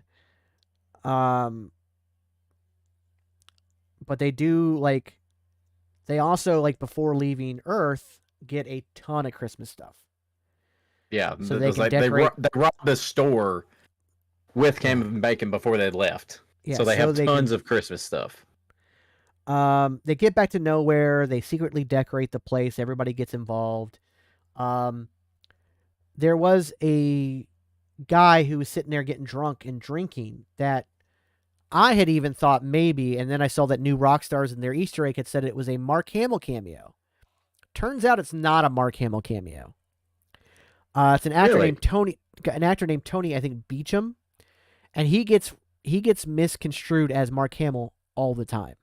But they do like, they also like before leaving Earth get a ton of Christmas stuff. Yeah. So they robbed the store with Kevin Bacon before they left. Yeah, so they have tons of Christmas stuff. They get back to nowhere. They secretly decorate the place. Everybody gets involved. There was a guy who was sitting there getting drunk and drinking that I had even thought maybe, and then I saw that New Rockstars in their Easter egg had said it was a Mark Hamill cameo. Turns out it's not a Mark Hamill cameo. It's an actor named Tony. An actor named Tony, I think Beecham, and he gets misconstrued as Mark Hamill all the time.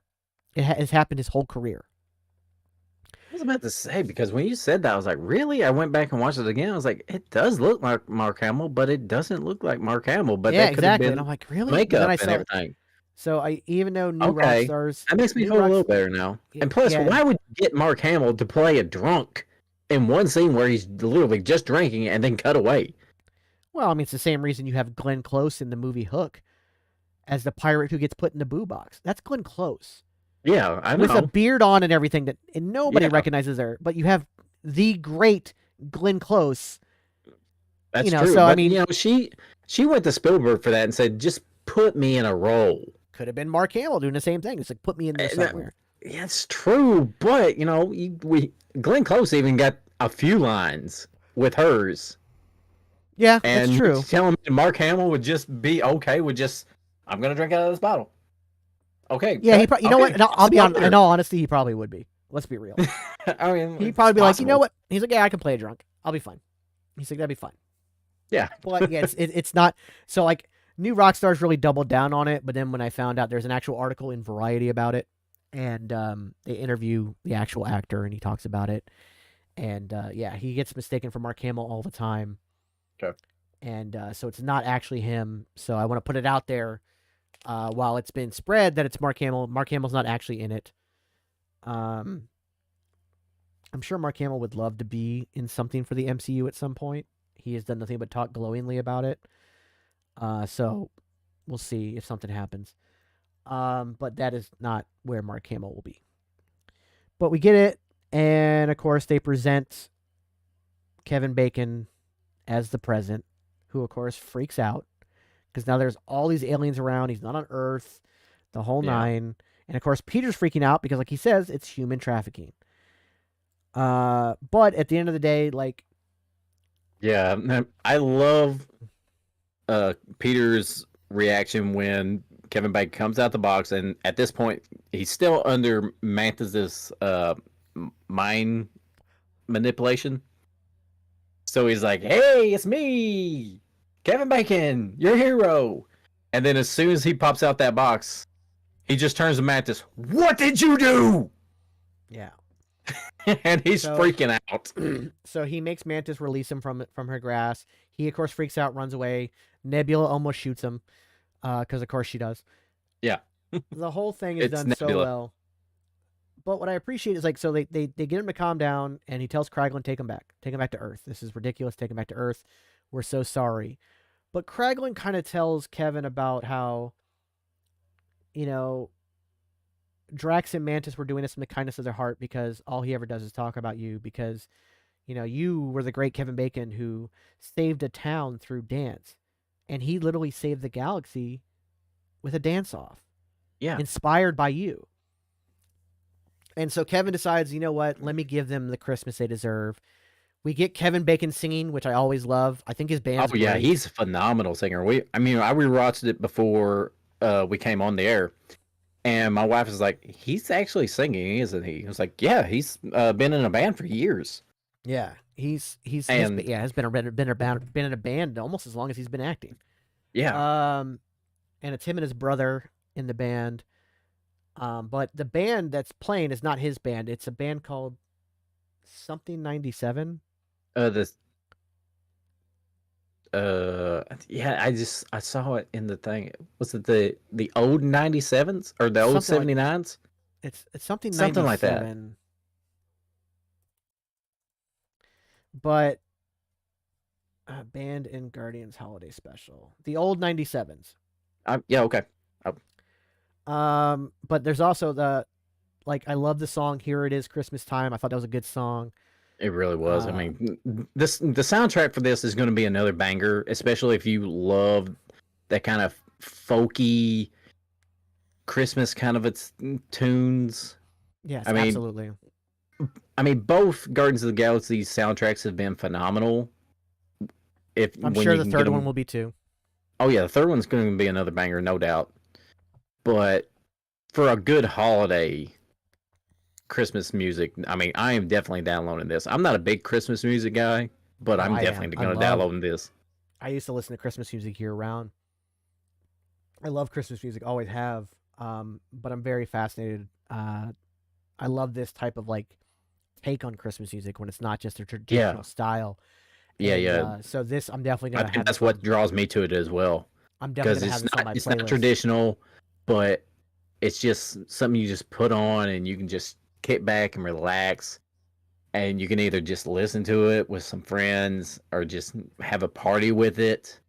It has happened his whole career. I was about to say, because when you said that, I was like, really? I went back and watched it again. I was like, it does look like Mark Hamill, but it doesn't look like Mark Hamill. But yeah, that could have exactly. been And I'm like, really? makeup and everything. So I even though New Rockstars, that makes me feel a little better now. And plus, why would you get Mark Hamill to play a drunk in one scene where he's literally just drinking and then cut away? Well, I mean, it's the same reason you have Glenn Close in the movie Hook as the pirate who gets put in the boo box. That's Glenn Close. Yeah, I know. With a beard on and everything and nobody recognizes her. But you have the great Glenn Close. That's true. So, but, I mean, she went to Spielberg for that and said, just put me in a role. Could have been Mark Hamill doing the same thing. It's like, put me in there somewhere. Yeah, it's true. But, Glenn Close even got a few lines with hers. Yeah, and that's true. Telling me Mark Hamill would just be okay with just, I'm going to drink out of this bottle. Okay. Yeah, you know what? I'll be honest. In all honesty, he probably would be. Let's be real. I mean, he'd probably be like, you know what? He's like, yeah, I can play a drunk. I'll be fine. He's like, that'd be fine. Yeah. But yeah, it's not. So like, New Rockstars really doubled down on it. But then when I found out, there's an actual article in Variety about it, and they interview the actual actor, and he talks about it. And yeah, he gets mistaken for Mark Hamill all the time. Okay. And so it's not actually him. So I want to put it out there. While it's been spread that it's Mark Hamill, Mark Hamill's not actually in it. I'm sure Mark Hamill would love to be in something for the MCU at some point. He has done nothing but talk glowingly about it. So we'll see if something happens. But that is not where Mark Hamill will be. But we get it, and of course they present Kevin Bacon as the present, who of course freaks out. Because now there's all these aliens around. He's not on Earth. The whole nine. And, of course, Peter's freaking out because, like he says, it's human trafficking. But at the end of the day, like... Yeah, I love Peter's reaction when Kevin Bacon comes out the box. And at this point, he's still under Mantis's mind manipulation. So he's like, hey, it's me! Kevin Bacon, your hero. And then as soon as he pops out that box, he just turns to Mantis. What did you do? Yeah. And he's freaking out. So he makes Mantis release him from her grasp. He, of course, freaks out, runs away. Nebula almost shoots him because, of course, she does. Yeah. The whole thing is done so well. But what I appreciate is, like, so they get him to calm down, and he tells Kraglin, take him back to Earth. This is ridiculous. Take him back to Earth. We're so sorry. But Kraglin kind of tells Kevin about how, you know, Drax and Mantis were doing this in the kindness of their heart because all he ever does is talk about you because, you know, you were the great Kevin Bacon who saved a town through dance. And he literally saved the galaxy with a dance-off. Yeah. Inspired by you. And so Kevin decides, you know what? Let me give them the Christmas they deserve. We get Kevin Bacon singing, which I always love. I think his band's Oh yeah, great. he's a phenomenal singer. I rewatched it before we came on the air, and my wife was like, "He's actually singing, isn't he?" I was like, "Yeah, he's been in a band for years." Yeah, has been in a band almost as long as he's been acting. Yeah. And it's him and his brother in the band. But the band that's playing is not his band. It's a band called something 97. Yeah, I saw it in the thing. Was it the old 97s or the old Something like- 79s? It's something 97. Something like that. But band and Guardians Holiday Special. The old 97s. Yeah, okay. But there's also I love the song Here It Is Christmas Time. I thought that was a good song. It really was. I mean, the soundtrack for this is going to be another banger, especially if you love that kind of folky Christmas kind of its tunes. Yes, I mean, absolutely. I mean, both Guardians of the Galaxy soundtracks have been phenomenal. I'm sure the third one will be too. Oh yeah, the third one's going to be another banger, no doubt. But for a good holiday Christmas music, I mean, I am definitely downloading this. I'm not a big Christmas music guy, but I'm definitely going to download this. I used to listen to Christmas music year round. I love Christmas music, always have. But I'm very fascinated. I love this type of take on Christmas music when it's not just a traditional style. Yeah. So this, I'm definitely gonna. I think that's what draws me to it as well. I'm definitely gonna have this on my playlist. It's not traditional, but it's just something you just put on and you can just kick back and relax. And you can either just listen to it with some friends or just have a party with it.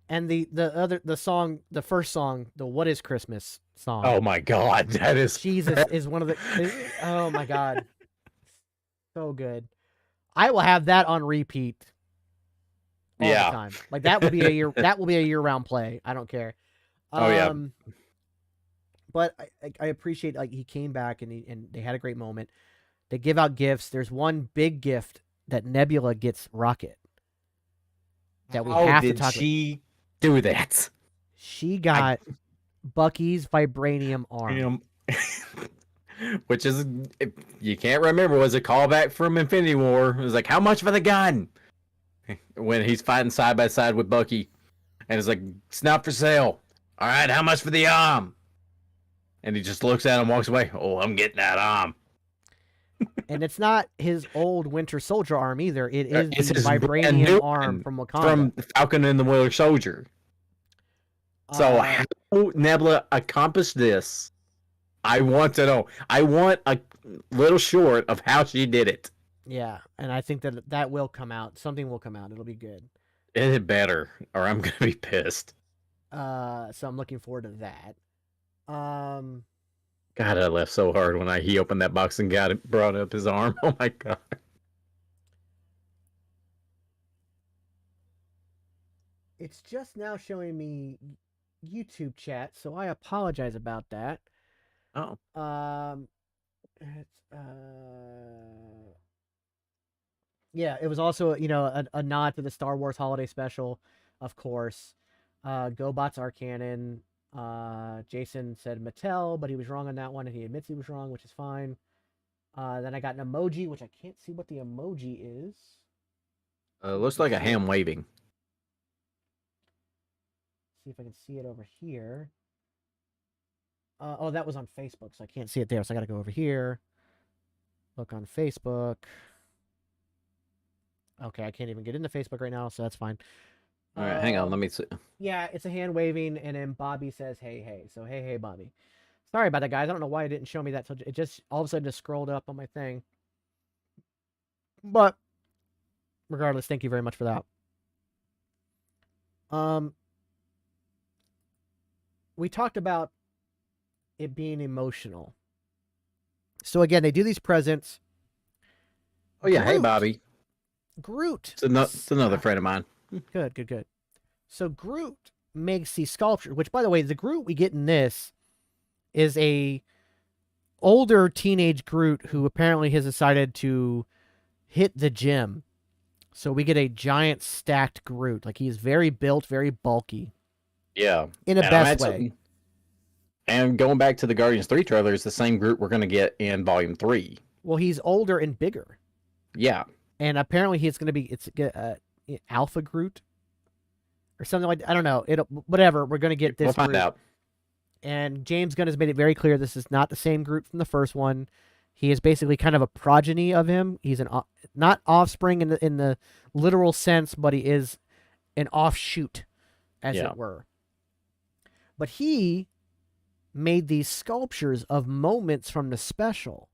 And the first song, the What Is Christmas song. Oh my God, that is Jesus is one of the. Oh my God, so good. I will have that on repeat. All the time. Like that will be a year. That will be a year-round play. I don't care. Oh yeah. But I appreciate he came back and they had a great moment. They give out gifts. There's one big gift that Nebula gets Rocket. That we have to talk about. How did she do that? She got Bucky's vibranium arm. Which is, you can't remember, was a callback from Infinity War. It was like, how much for the gun? When he's fighting side by side with Bucky. And it's like, it's not for sale. All right, how much for the arm? And he just looks at him and walks away. Oh, I'm getting that arm. And it's not his old Winter Soldier arm either. It is it's the his vibranium arm from Wakanda. From Falcon and the Winter Soldier. So how Nebula accomplished this, I want to know. I want a little short of how she did it. Yeah, and I think that will come out. Something will come out. It'll be good. It had better, or I'm going to be pissed. So I'm looking forward to that. God, I laughed so hard when he opened that box and brought up his arm. Oh my God. It's just now showing me YouTube chat, so I apologize about that. Oh. Yeah, it was also, a nod to the Star Wars Holiday Special, of course. GoBots are canon. Jason said Mattel, but he was wrong on that one, and he admits he was wrong, which is fine. Then I got an emoji, which I can't see what the emoji is. Looks like a hand waving. See if I can see it over here. Oh, that was on Facebook, so I can't see it there. So I got to go over here. Look on Facebook. Okay, I can't even get into Facebook right now, so that's fine. All right, hang on. Let me see. Yeah, it's a hand waving, and then Bobby says, hey, hey. So, hey, hey, Bobby. Sorry about that, guys. I don't know why it didn't show me that. It just all of a sudden just scrolled up on my thing. But regardless, thank you very much for that. Um, we talked about it being emotional. So again, they do these presents. Oh yeah, hey Groot. Bobby. Groot. It's another friend of mine. Good. So Groot makes these sculptures, which, by the way, the Groot we get in this is a older teenage Groot who apparently has decided to hit the gym. So we get a giant stacked Groot. Like, he's very built, very bulky. Yeah. In a And best way. And going back to the Guardians 3 trailer, it's the same Groot we're going to get in Volume 3. Well, he's older and bigger. Yeah. And apparently he's going to be, Alpha Groot or something like that. I don't know. Whatever. We're going to get this We'll find Groot. out. And James Gunn has made it very clear this is not the same Groot from the first one. He is basically kind of a progeny of him. He's not offspring in the literal sense, but he is an offshoot, as it were. But he made these sculptures of moments from the special.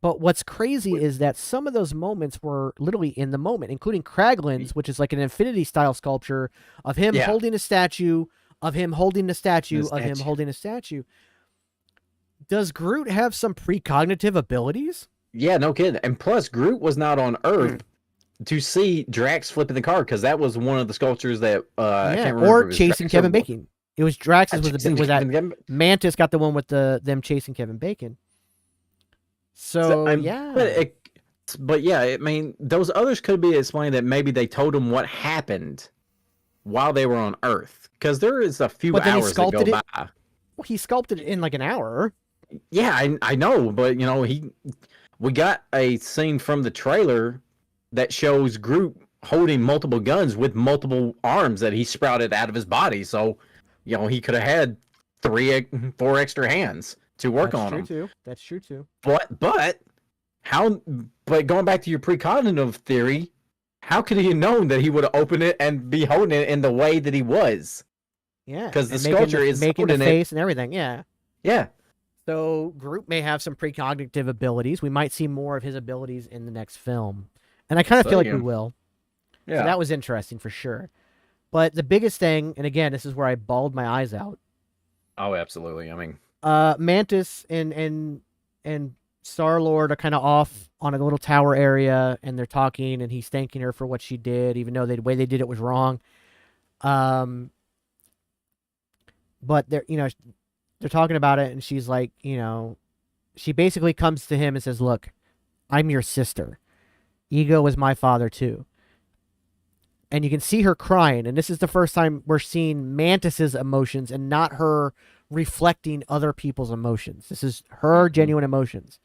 But what's crazy is that some of those moments were literally in the moment, including Kraglin's, which is like an infinity-style sculpture of him holding a statue, of him holding a statue, of him holding a statue. Does Groot have some precognitive abilities? Yeah, no kidding. And plus, Groot was not on Earth to see Drax flipping the card, because that was one of the sculptures that I can't remember. Or chasing Kevin Bacon. It was Drax's was that Mantis got the one with them chasing Kevin Bacon. But yeah, I mean, those others could be explained that maybe they told him what happened while they were on Earth, because there is a few hours that go by. Well, he sculpted it in like an hour. Yeah, I know, but we got a scene from the trailer that shows Groot holding multiple guns with multiple arms that he sprouted out of his body. So, he could have had 4 extra hands to work on them. That's true too. But going back to your precognitive theory, how could he have known that he would open it and be holding it in the way that he was? Yeah, because the sculpture is making the face and everything. Yeah. Yeah. So Groot may have some precognitive abilities. We might see more of his abilities in the next film, and I kind of feel like we will. Yeah, so that was interesting for sure. But the biggest thing, and again, this is where I bawled my eyes out. Oh, absolutely. I mean, Mantis and Star-Lord are kind of off on a little tower area, and they're talking, and he's thanking her for what she did, even though the way they did it was wrong. But they're talking about it, and she's like, she basically comes to him and says, "Look, I'm your sister. Ego was my father too." And you can see her crying, and this is the first time we're seeing Mantis's emotions and not her reflecting other people's emotions. This is her genuine emotions.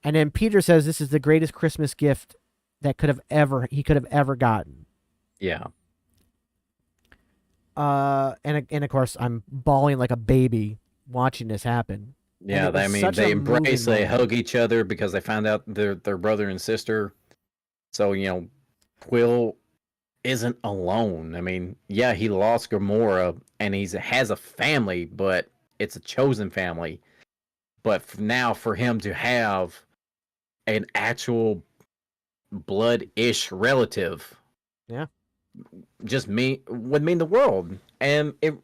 And then Peter says this is the greatest Christmas gift that he could have ever gotten. Yeah. And of course I'm bawling like a baby watching this happen. Yeah, they embrace, they hug each other because they found out they're brother and sister. So, Quill isn't alone. I mean, yeah, he lost Gamora and he has a family, but it's a chosen family. But now for him to have an actual blood-ish relative, would mean the world. And it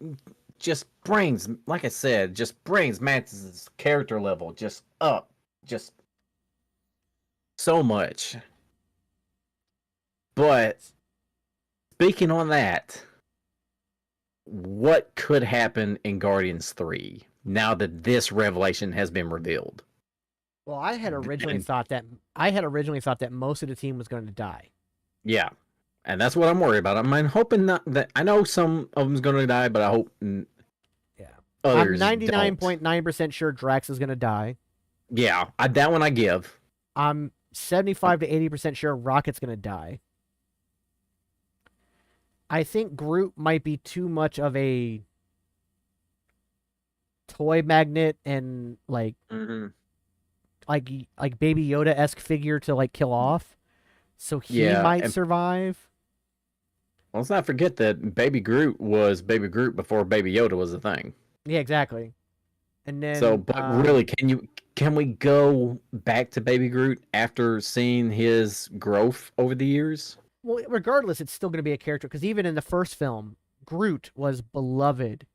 just brings, like I said, Mantis' character level just up, just so much. But speaking on that, what could happen in Guardians 3 now that this revelation has been revealed? Well, I had originally thought that most of the team was going to die. Yeah, and that's what I'm worried about. I'm hoping not that. I know some of them's going to die, but I hope. Yeah, I'm 99.9% sure Drax is going to die. Yeah, that one I give. I'm 75 to 80% sure Rocket's going to die. I think Groot might be too much of a toy magnet and like Baby Yoda-esque figure to like kill off. So he might survive. Well, let's not forget that Baby Groot was Baby Groot before Baby Yoda was a thing. Yeah, exactly. And then really, can we go back to Baby Groot after seeing his growth over the years? Well, regardless, it's still going to be a character, because even in the first film, Groot was beloved,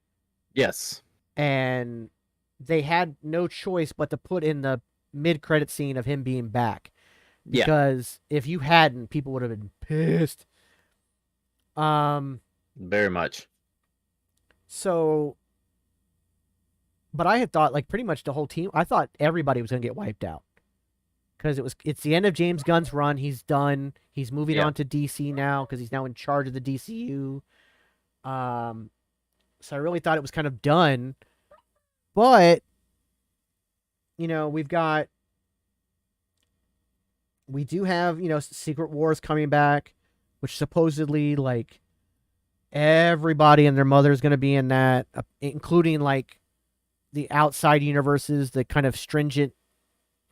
Yes. and they had no choice but to put in the mid-credit scene of him being back. Yeah. Because if you hadn't, people would have been pissed. Very much. So, but I had thought like pretty much the whole team. I thought everybody was gonna get wiped out because it's the end of James Gunn's run. He's done. He's moving on to DC now because he's now in charge of the DCU. So I really thought it was kind of done, but you know we do have Secret Wars coming back, which supposedly like everybody and their mother is going to be in that, including like the outside universes, the kind of stringent,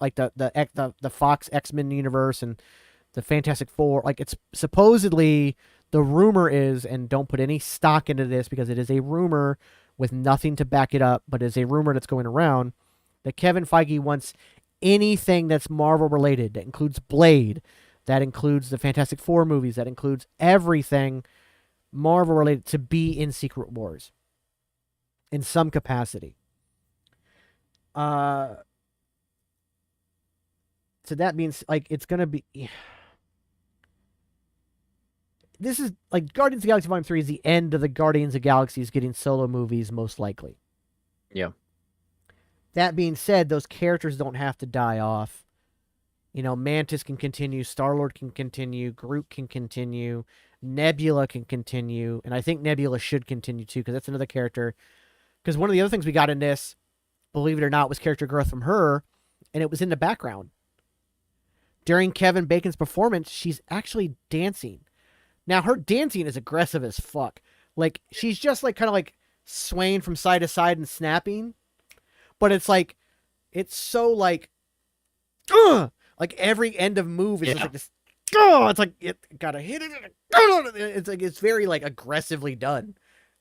like the Fox X-Men universe and the Fantastic Four. Like it's supposedly, the rumor is, and don't put any stock into this because it is a rumor with nothing to back it up, but it's a rumor that's going around, that Kevin Feige wants anything that's Marvel related. That includes Blade, that includes the Fantastic Four movies, that includes everything Marvel related to be in Secret Wars in some capacity. So that means like it's gonna be. This is like Guardians of the Galaxy Volume 3 is the end of the Guardians of the Galaxies getting solo movies, most likely. Yeah. That being said, those characters don't have to die off. Mantis can continue, Star-Lord can continue, Groot can continue, Nebula can continue, and I think Nebula should continue too, because that's another character. Because one of the other things we got in this, believe it or not, was character growth from her, and it was in the background. During Kevin Bacon's performance, she's actually dancing. Now, her dancing is aggressive as fuck. Like, she's just like kind of like swaying from side to side and snapping. But it's like, it's so like every end of move is just like this. It's like, it gotta hit it. It's like, it's very like aggressively done,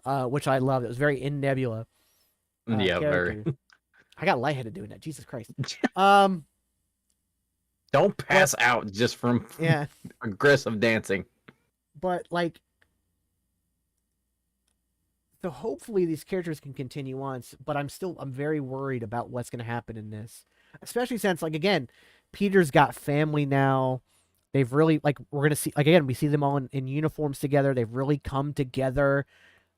which I love. It was very in Nebula. Yeah, character. Very. I got lightheaded doing that. Jesus Christ. Don't pass out just from aggressive dancing. But like, so hopefully these characters can continue on. But I'm very worried about what's going to happen in this, especially since like again, Peter's got family now. They've really like we're going to see like again we see them all in uniforms together. They've really come together.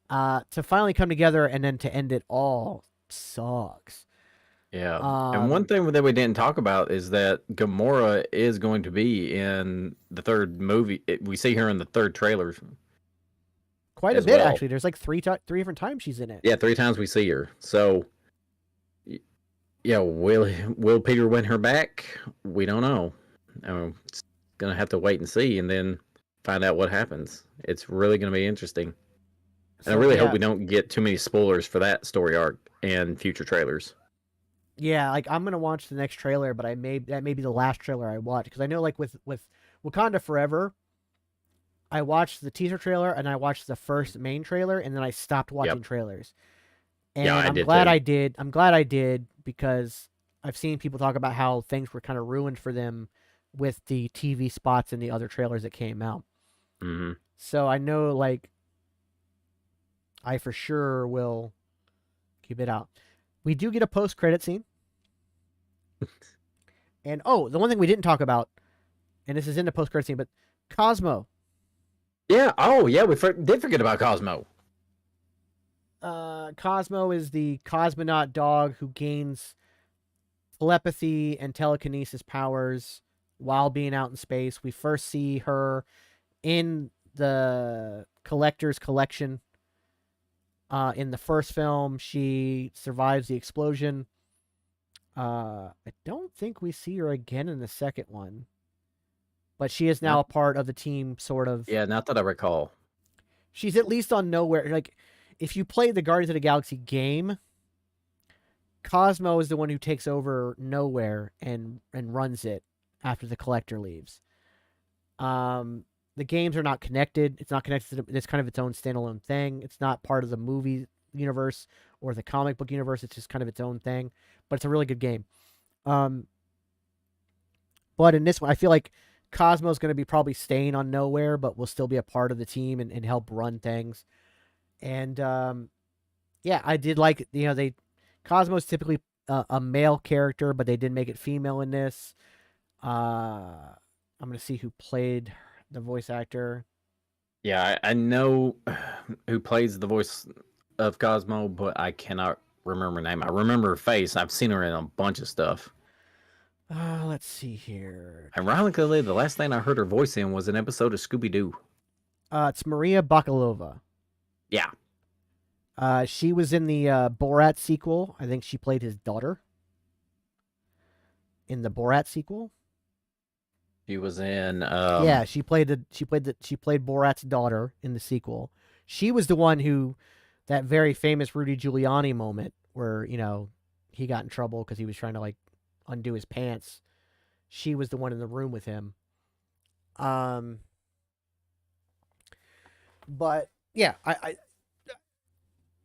To finally come together and then to end it all sucks. Yeah. And one thing that we didn't talk about is that Gamora is going to be in the third movie. We see her in the third trailer. Quite a bit, actually. There's like three different times she's in it. Yeah, 3 times we see her. So, yeah, will Peter win her back? We don't know. It's going to have to wait and see and then find out what happens. It's really going to be interesting. And I really hope we don't get too many spoilers for that story arc and future trailers. Yeah, like I'm gonna watch the next trailer, but that may be the last trailer I watch because I know like with Wakanda Forever, I watched the teaser trailer and I watched the first main trailer and then I stopped watching trailers. And I'm glad I did. I'm glad I did because I've seen people talk about how things were kind of ruined for them with the TV spots and the other trailers that came out. Mm-hmm. So I know like I for sure will keep it out. We do get a post-credit scene. And, the one thing we didn't talk about, and this is in the post-credit scene, but Cosmo. Yeah, we did forget about Cosmo. Cosmo is the cosmonaut dog who gains telepathy and telekinesis powers while being out in space. We first see her in the Collector's Collection. In the first film, she survives the explosion. I don't think we see her again in the second one. But she is now a part of the team, sort of. Yeah, not that I recall. She's at least on Nowhere. Like, if you play the Guardians of the Galaxy game, Cosmo is the one who takes over Nowhere and runs it after the Collector leaves. The games are not connected. It's not connected to it's kind of its own standalone thing. It's not part of the movie universe or the comic book universe. It's just kind of its own thing. But it's a really good game. But in this one, I feel like Cosmo's going to be probably staying on Nowhere, but will still be a part of the team and help run things. And yeah, I did like, Cosmo's typically a male character, but they did make it female in this. I'm gonna see who played the voice actor. Yeah, I know who plays the voice of Cosmo, but I cannot remember her name. I remember her face. I've seen her in a bunch of stuff. Let's see here. Ironically, the last thing I heard her voice in was an episode of Scooby Doo. It's Maria Bakalova. Yeah. She was in the Borat sequel. I think she played his daughter in the Borat sequel. She was in. Yeah, she played Borat's daughter in the sequel. She was the one who, that very famous Rudy Giuliani moment where he got in trouble because he was trying to like undo his pants. She was the one in the room with him. But yeah,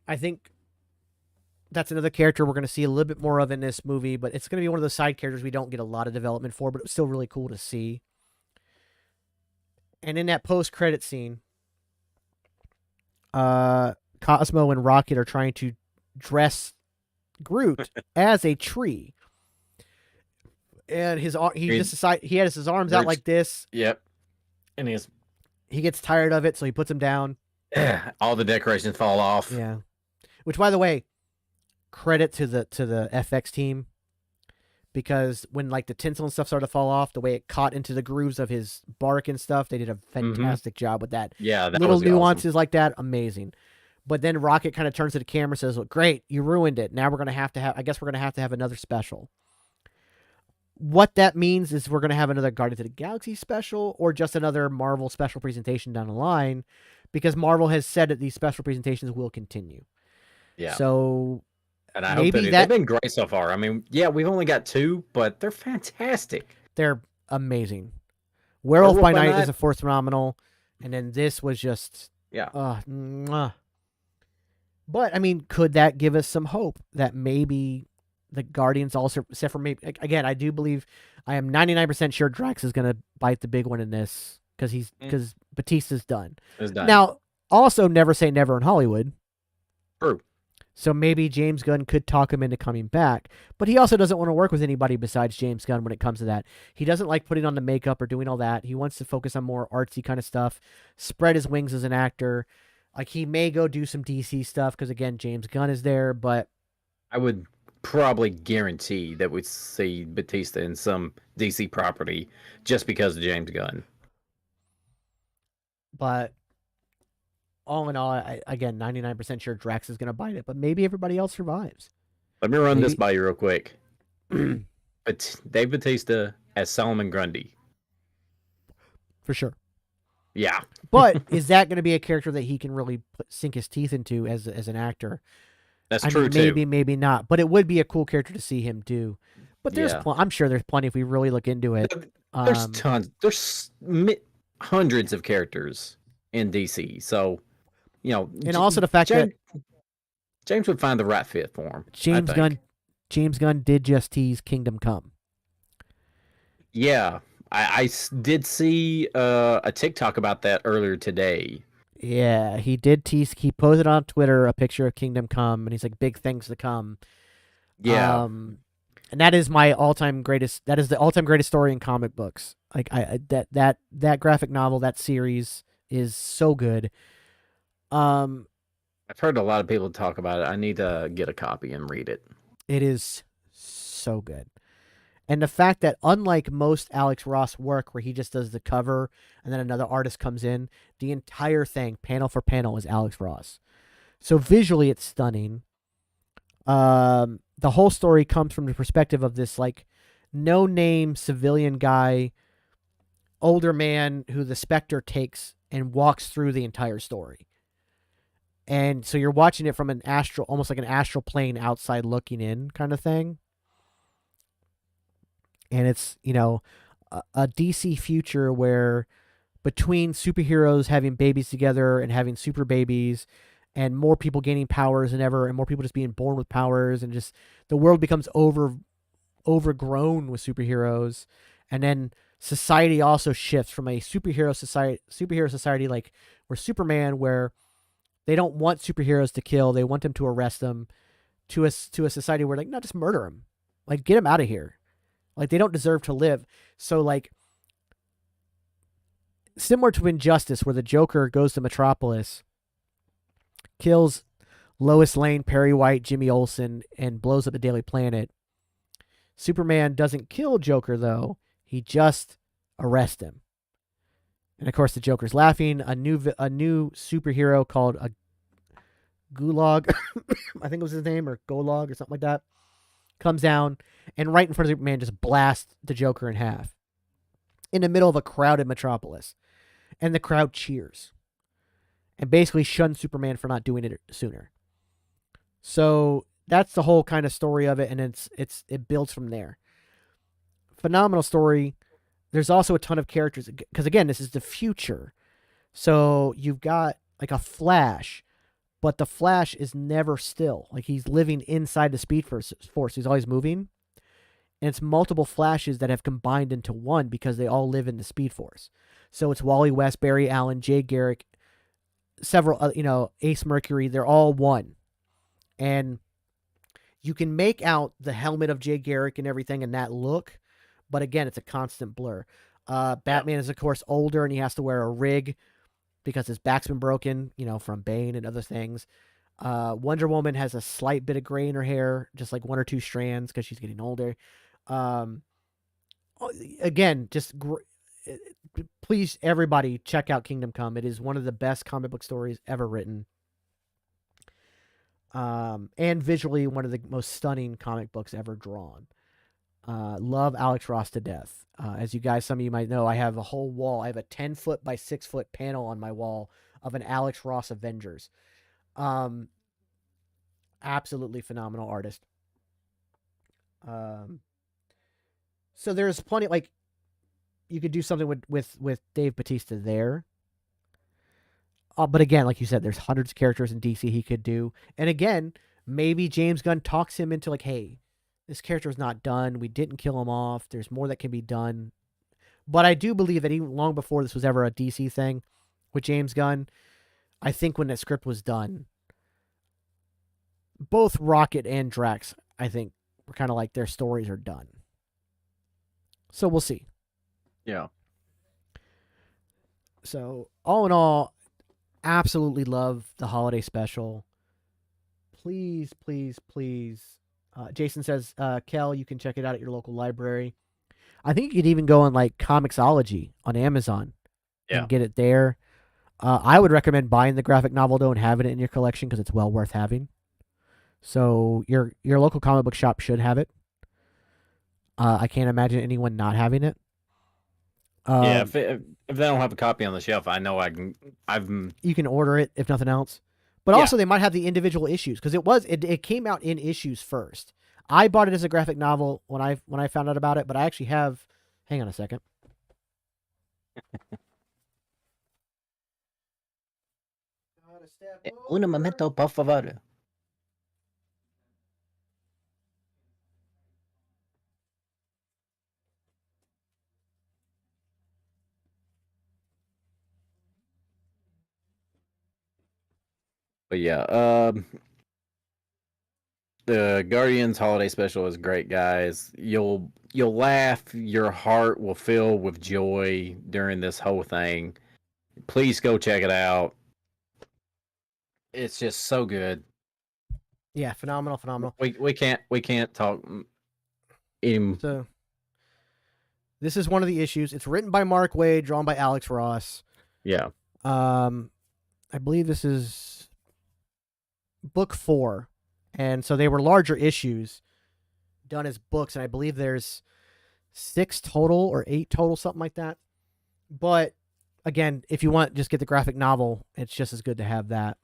I think that's another character we're going to see a little bit more of in this movie, but it's going to be one of those side characters we don't get a lot of development for, but it's still really cool to see. And in that post-credit scene, Cosmo and Rocket are trying to dress Groot as a tree. And he has his arms out like this. Yep. And he gets tired of it, so he puts them down. All the decorations fall off. Yeah. Which, by the way, credit to the FX team, because when like the tinsel and stuff started to fall off, the way it caught into the grooves of his bark and stuff, they did a fantastic job with that. Yeah, that little was nuances awesome. like that, amazing. But then Rocket kind of turns to the camera and says, "Look, great, you ruined it. Now we're gonna have to have. I guess we're gonna have to have another special." What that means is we're gonna have another Guardians of the Galaxy special, or just another Marvel special presentation down the line, because Marvel has said that these special presentations will continue. Yeah. So, and I hope they've been great so far. I mean, yeah, we've only got 2, but they're fantastic. They're amazing. Werewolf by Night is a fourth phenomenal, and then this was just But I mean, could that give us some hope that maybe the Guardians also, except for maybe again, I do believe, I am 99% sure Drax is going to bite the big one in this because Batista's done. Now, also never say never in Hollywood. True. So maybe James Gunn could talk him into coming back, but he also doesn't want to work with anybody besides James Gunn when it comes to that. He doesn't like putting on the makeup or doing all that. He wants to focus on more artsy kind of stuff, spread his wings as an actor. Like, he may go do some DC stuff because, again, James Gunn is there, but I would probably guarantee that we'd see Batista in some DC property just because of James Gunn. But all in all, again, 99% sure Drax is going to bite it, but maybe everybody else survives. Let me run this by you real quick. But Dave Batista as Solomon Grundy. For sure. Yeah. But is that going to be a character that he can really sink his teeth into as an actor? That's true, too. Maybe not. But it would be a cool character to see him do. But there's I'm sure there's plenty if we really look into it. There's tons. There's hundreds of characters in DC. So, and also the fact that James would find the right fit for him. James Gunn did just tease Kingdom Come. Yeah. I did see a TikTok about that earlier today. Yeah, he did tease. He posted on Twitter a picture of Kingdom Come, and he's like, "Big things to come." Yeah, and that is my all-time greatest. That is the all-time greatest story in comic books. Like that graphic novel, that series is so good. I've heard a lot of people talk about it. I need to get a copy and read it. It is so good. And the fact that, unlike most Alex Ross work where he just does the cover and then another artist comes in, the entire thing, panel for panel, is Alex Ross. So visually, it's stunning. The whole story comes from the perspective of this, like, no-name civilian guy, older man who the Spectre takes and walks through the entire story. And so you're watching it from an astral, almost like an astral plane outside looking in kind of thing. And it's, a DC future where between superheroes having babies together and having super babies and more people gaining powers than ever and more people just being born with powers and just the world becomes overgrown with superheroes. And then society also shifts from a superhero society like where Superman, where They don't want superheroes to kill. They want them to arrest them to a society where, like, no, just murder them. Like, get them out of here. Like, they don't deserve to live. So, like, similar to Injustice, where the Joker goes to Metropolis, kills Lois Lane, Perry White, Jimmy Olsen, and blows up the Daily Planet. Superman doesn't kill Joker, though. He just arrests him. And, of course, the Joker's laughing. A new superhero called a Gulag, I think it was his name, or Golog or something like that, comes down and right in front of Superman just blasts the Joker in half in the middle of a crowded Metropolis. And the crowd cheers and basically shuns Superman for not doing it sooner. So that's the whole kind of story of it, and it builds from there. Phenomenal story. There's also a ton of characters, because again, this is the future. So you've got like a Flash, but the Flash is never still. Like, he's living inside the Speed Force. He's always moving. And it's multiple Flashes that have combined into one because they all live in the Speed Force. So it's Wally West, Barry Allen, Jay Garrick, several, Ace Mercury. They're all one. And you can make out the helmet of Jay Garrick and everything in that look. But again, it's a constant blur. Batman is, of course, older, and he has to wear a rig because his back's been broken, from Bane and other things. Wonder Woman has a slight bit of gray in her hair, just like one or two strands because she's getting older. Again, please, everybody, check out Kingdom Come. It is one of the best comic book stories ever written. And visually, one of the most stunning comic books ever drawn. Love Alex Ross to death. As some of you might know, I have a whole wall. I have a 10-foot by 6-foot panel on my wall of an Alex Ross Avengers. Absolutely phenomenal artist. So there's plenty, like, you could do something with Dave Bautista there. But again, like you said, there's hundreds of characters in DC he could do. And again, maybe James Gunn talks him into, like, hey, this character is not done. We didn't kill him off. There's more that can be done. But I do believe that even long before this was ever a DC thing with James Gunn, I think when that script was done, both Rocket and Drax, I think, were kind of like their stories are done. So we'll see. Yeah. So all in all, absolutely love the holiday special. Please, please, please. Jason says, Kel, you can check it out at your local library. I think you could even go on like Comixology on Amazon and get it there. I would recommend buying the graphic novel, though, and having it in your collection because it's well worth having. So your local comic book shop should have it. I can't imagine anyone not having it. If they don't have a copy on the shelf, I know you can order it if nothing else. But also they might have the individual issues because it came out in issues first. I bought it as a graphic novel when I found out about it, but I actually have. Hang on a second. Un momento, por favor. But yeah, the Guardians Holiday Special is great, guys. You'll laugh. Your heart will fill with joy during this whole thing. Please go check it out. It's just so good. Yeah, phenomenal. We can't talk. So this is one of the issues. It's written by Mark Waid, drawn by Alex Ross. Yeah. I believe this is book 4. And so they were larger issues done as books. And I believe there's 6 total or 8 total, something like that. But again, if you want, just get the graphic novel. It's just as good to have that.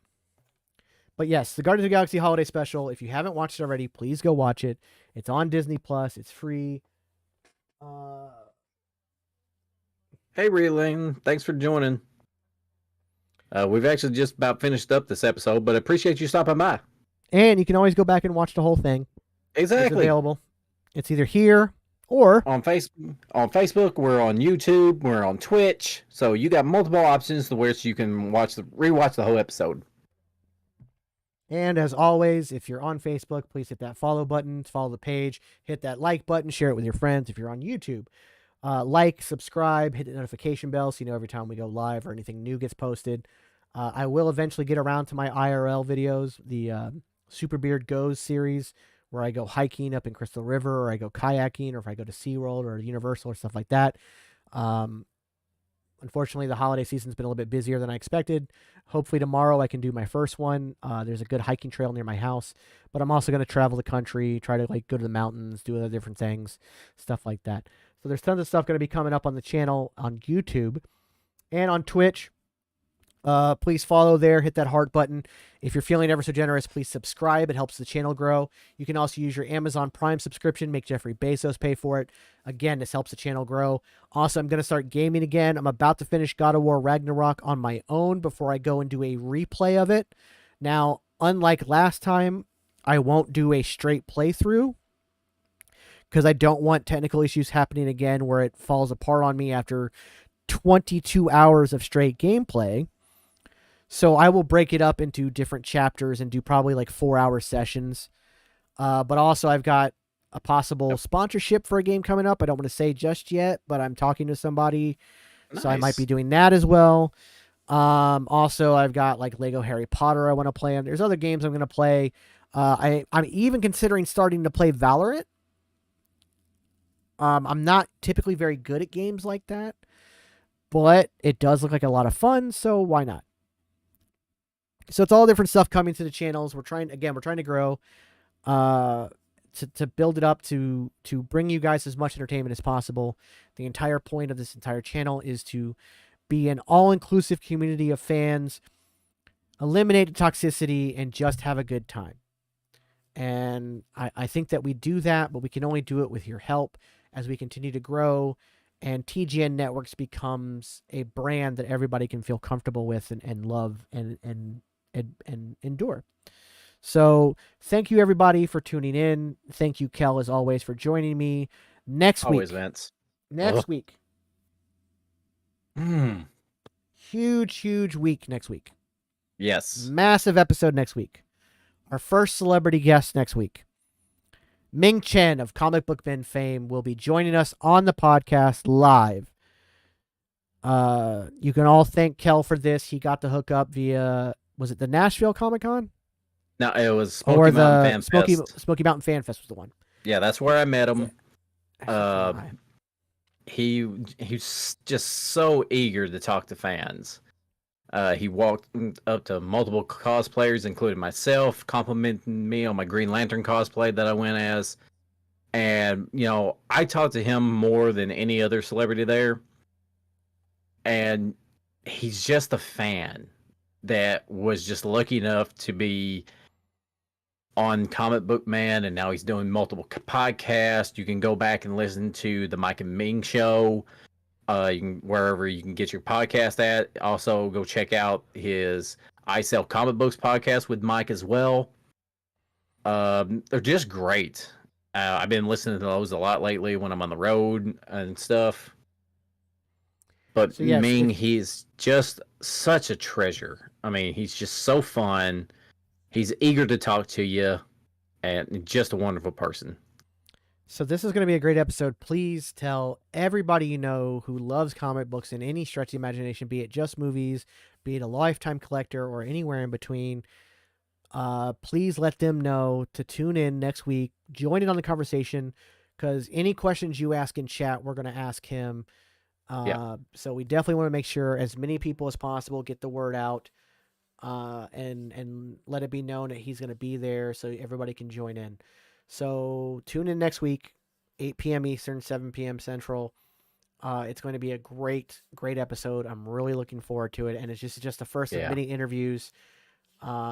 But yes, the Guardians of the Galaxy Holiday Special. If you haven't watched it already, please go watch it. It's on Disney Plus. It's free. Hey, Reeling. Thanks for joining. We've actually just about finished up this episode, but appreciate you stopping by. And you can always go back and watch the whole thing. Exactly. It's available. It's either here or on Facebook. We're on YouTube. We're on Twitch. So you got multiple options to where you can rewatch the whole episode. And as always, if you're on Facebook, please hit that follow button, follow the page, hit that like button, share it with your friends. If you're on YouTube, like, subscribe, hit the notification bell so you know every time we go live or anything new gets posted. I will eventually get around to my IRL videos, the SuperBeard Goes series, where I go hiking up in Crystal River, or I go kayaking, or if I go to SeaWorld or Universal or stuff like that. Unfortunately, the holiday season's been a little bit busier than I expected. Hopefully tomorrow I can do my first one. There's a good hiking trail near my house, but I'm also going to travel the country, try to like go to the mountains, do other different things, stuff like that. So there's tons of stuff going to be coming up on the channel on YouTube and on Twitch. Please follow there, hit that heart button. If you're feeling ever so generous, please subscribe. It helps the channel grow. You can also use your Amazon Prime subscription, make Jeffrey Bezos pay for it. Again, this helps the channel grow. Also, I'm going to start gaming again. I'm about to finish God of War Ragnarok on my own before I go and do a replay of it. Now, unlike last time, I won't do a straight playthrough because I don't want technical issues happening again where it falls apart on me after 22 hours of straight gameplay. So I will break it up into different chapters and do probably like 4-hour sessions. But also I've got a possible sponsorship for a game coming up. I don't want to say just yet, but I'm talking to somebody. Nice. So I might be doing that as well. Also I've got like Lego Harry Potter I want to play. And there's other games I'm going to play. I'm even considering starting to play Valorant. I'm not typically very good at games like that, but it does look like a lot of fun. So why not? So it's all different stuff coming to the channels. We're trying to grow, to build it up, to bring you guys as much entertainment as possible. The entire point of this entire channel is to be an all-inclusive community of fans, eliminate toxicity, and just have a good time. And I think that we do that, but we can only do it with your help as we continue to grow. And TGN Networks becomes a brand that everybody can feel comfortable with and love and endure. So thank you everybody for tuning in. Thank you, Kel, as always, for joining me. Next week, Vince. Next week. Huge week next week. Yes. Massive episode next week. Our first celebrity guest next week. Ming Chen of Comic Book Men fame will be joining us on the podcast live. You can all thank Kel for this. He got the hook up via, was it the Nashville Comic Con? No, it was Smoky Mountain Fan Fest. Smoky Mountain Fan Fest was the one. Yeah, that's where I met him. He's just so eager to talk to fans. He walked up to multiple cosplayers, including myself, complimenting me on my Green Lantern cosplay that I went as. And, you know, I talked to him more than any other celebrity there. And he's just a fan that was just lucky enough to be on Comic Book Man, and now he's doing multiple podcasts. You can go back and listen to the Mike and Ming show. Wherever you can get your podcast at. Also, go check out his I Sell Comic Books podcast with Mike as well. They're just great. I've been listening to those a lot lately when I'm on the road and stuff. But so, yes, Ming, he's just such a treasure. I mean, he's just so fun. He's eager to talk to you, and just a wonderful person. So this is going to be a great episode. Please tell everybody you know who loves comic books in any stretch of the imagination, be it just movies, be it a lifetime collector, or anywhere in between. Please let them know to tune in next week. Join in on the conversation, because any questions you ask in chat, we're going to ask him. So we definitely want to make sure as many people as possible get the word out, and let it be known that he's going to be there so everybody can join in. So tune in next week, 8 p.m. Eastern, 7 p.m. Central. It's going to be a great episode. I'm really looking forward to it. And it's just the first of many interviews,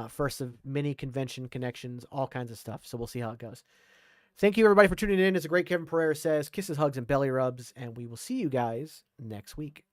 first of many convention connections, all kinds of stuff. So we'll see how it goes. Thank you, everybody, for tuning in. As a great Kevin Pereira says, kisses, hugs, and belly rubs. And we will see you guys next week.